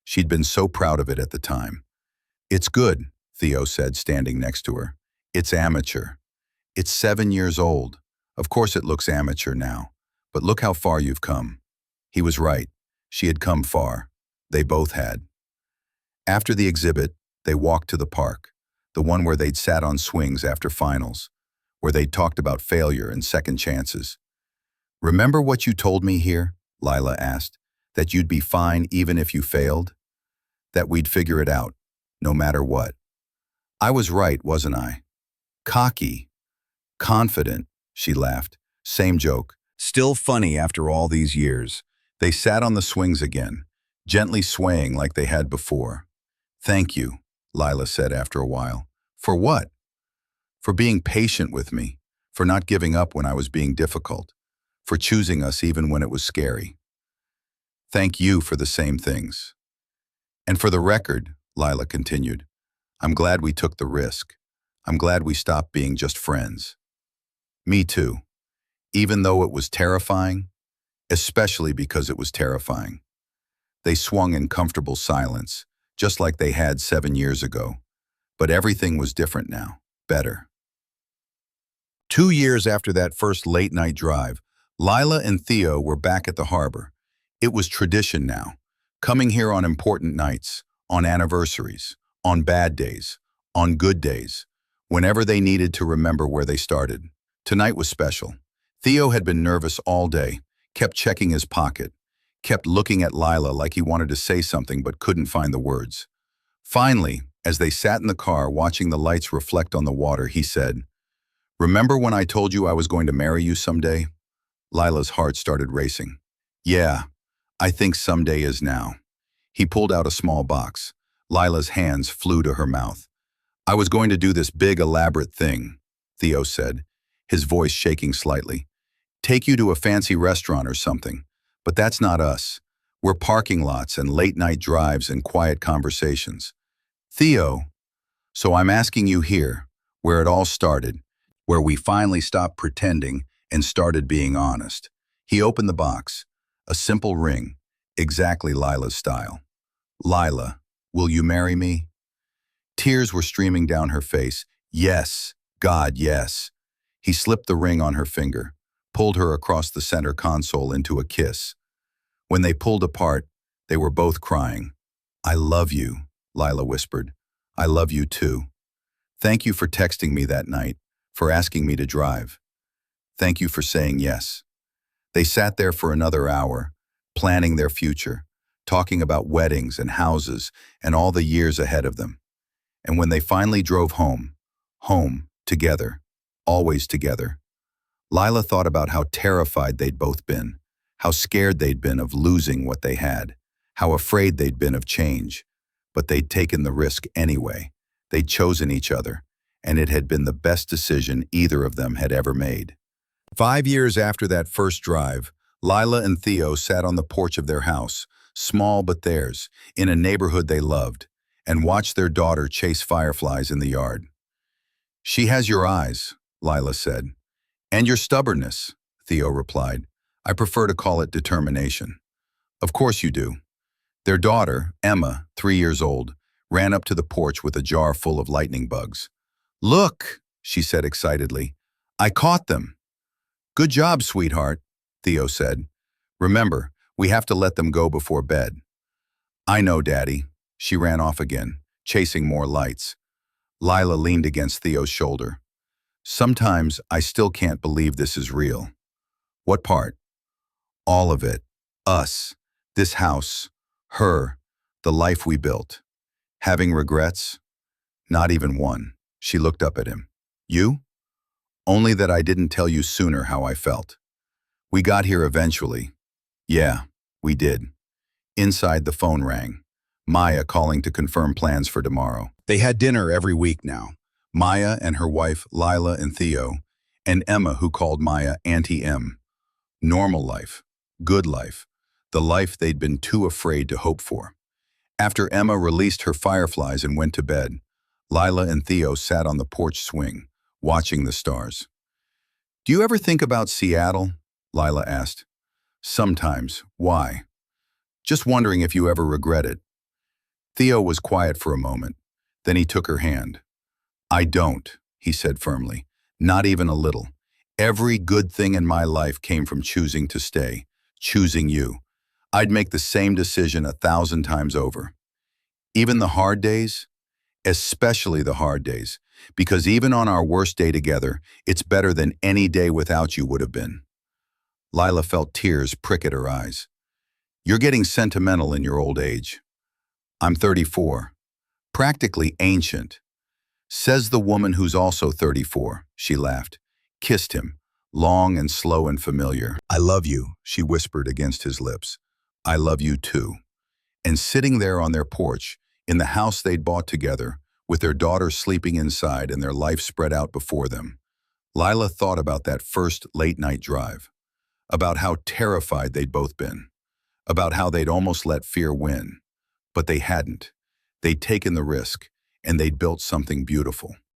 She'd been so proud of it at the time. It's good, Theo said, standing next to her. It's amateur. It's 7 years old. Of course it looks amateur now, but look how far you've come. He was right. She had come far. They both had. After the exhibit, they walked to the park, the one where they'd sat on swings after finals, where they'd talked about failure and second chances. Remember what you told me here? Lila asked. That you'd be fine even if you failed? That we'd figure it out, no matter what. I was right, wasn't I? Cocky. Confident, she laughed. Same joke. Still funny after all these years. They sat on the swings again, gently swaying like they had before. "Thank you," Lila said after a while. "For what?" "For being patient with me, for not giving up when I was being difficult, for choosing us even when it was scary. Thank you for the same things. And for the record," Lila continued, "I'm glad we took the risk. I'm glad we stopped being just friends." "Me too, even though it was terrifying, especially because it was terrifying." They swung in comfortable silence, just like they had 7 years ago. But everything was different now, better. 2 years after that first late-night drive, Lila and Theo were back at the harbor. It was tradition now, coming here on important nights, on anniversaries, on bad days, on good days, whenever they needed to remember where they started. Tonight was special. Theo had been nervous all day, kept checking his pocket, kept looking at Lila like he wanted to say something but couldn't find the words. Finally, as they sat in the car watching the lights reflect on the water, he said, "Remember when I told you I was going to marry you someday?" Lila's heart started racing. "Yeah, I think someday is now." He pulled out a small box. Lila's hands flew to her mouth. "I was going to do this big, elaborate thing," Theo said, his voice shaking slightly. "Take you to a fancy restaurant or something. But that's not us. We're parking lots and late-night drives and quiet conversations." "Theo, so I'm asking you here, where it all started, where we finally stopped pretending and started being honest." He opened the box. A simple ring, exactly Lila's style. "Lila, will you marry me?" Tears were streaming down her face. "Yes, God, yes." He slipped the ring on her finger, pulled her across the center console into a kiss. When they pulled apart, they were both crying. "I love you," Lila whispered. "I love you too. Thank you for texting me that night, for asking me to drive. Thank you for saying yes." They sat there for another hour, planning their future, talking about weddings and houses and all the years ahead of them. And when they finally drove home, together, always together, Lila thought about how terrified they'd both been, how scared they'd been of losing what they had, how afraid they'd been of change. But they'd taken the risk anyway. They'd chosen each other, and it had been the best decision either of them had ever made. 5 years after that first drive, Lila and Theo sat on the porch of their house, small but theirs, in a neighborhood they loved, and watched their daughter chase fireflies in the yard. "She has your eyes," Lila said. "And your stubbornness," Theo replied. "I prefer to call it determination." "Of course you do." Their daughter, Emma, 3 years old, ran up to the porch with a jar full of lightning bugs. "Look," she said excitedly. "I caught them." "Good job, sweetheart," Theo said. "Remember, we have to let them go before bed." "I know, Daddy." She ran off again, chasing more lights. Lila leaned against Theo's shoulder. "Sometimes I still can't believe this is real." "What part?" "All of it. Us. This house. Her. The life we built. Having regrets?" "Not even one." She looked up at him. "You?" "Only that I didn't tell you sooner how I felt. We got here eventually." "Yeah, we did." Inside, the phone rang. Maya calling to confirm plans for tomorrow. They had dinner every week now. Maya and her wife, Lila and Theo, and Emma, who called Maya Auntie M. Normal life. Good life. The life they'd been too afraid to hope for. After Emma released her fireflies and went to bed, Lila and Theo sat on the porch swing, watching the stars. "Do you ever think about Seattle?" Lila asked. "Sometimes. Why?" "Just wondering if you ever regret it." Theo was quiet for a moment. Then he took her hand. "I don't," he said firmly. "Not even a little. Every good thing in my life came from choosing to stay, choosing you. I'd make the same decision 1,000 times over. Even the hard days, especially the hard days, because even on our worst day together, it's better than any day without you would have been." Lila felt tears prick at her eyes. "You're getting sentimental in your old age." "I'm 34. Practically ancient." "Says the woman who's also 34, she laughed, kissed him, long and slow and familiar. "I love you," she whispered against his lips. I love you too. And sitting there on their porch, in the house they'd bought together, with their daughter sleeping inside and their life spread out before them, Lila thought about that first late-night drive, about how terrified they'd both been, about how they'd almost let fear win. But they hadn't. They'd taken the risk, and they'd built something beautiful.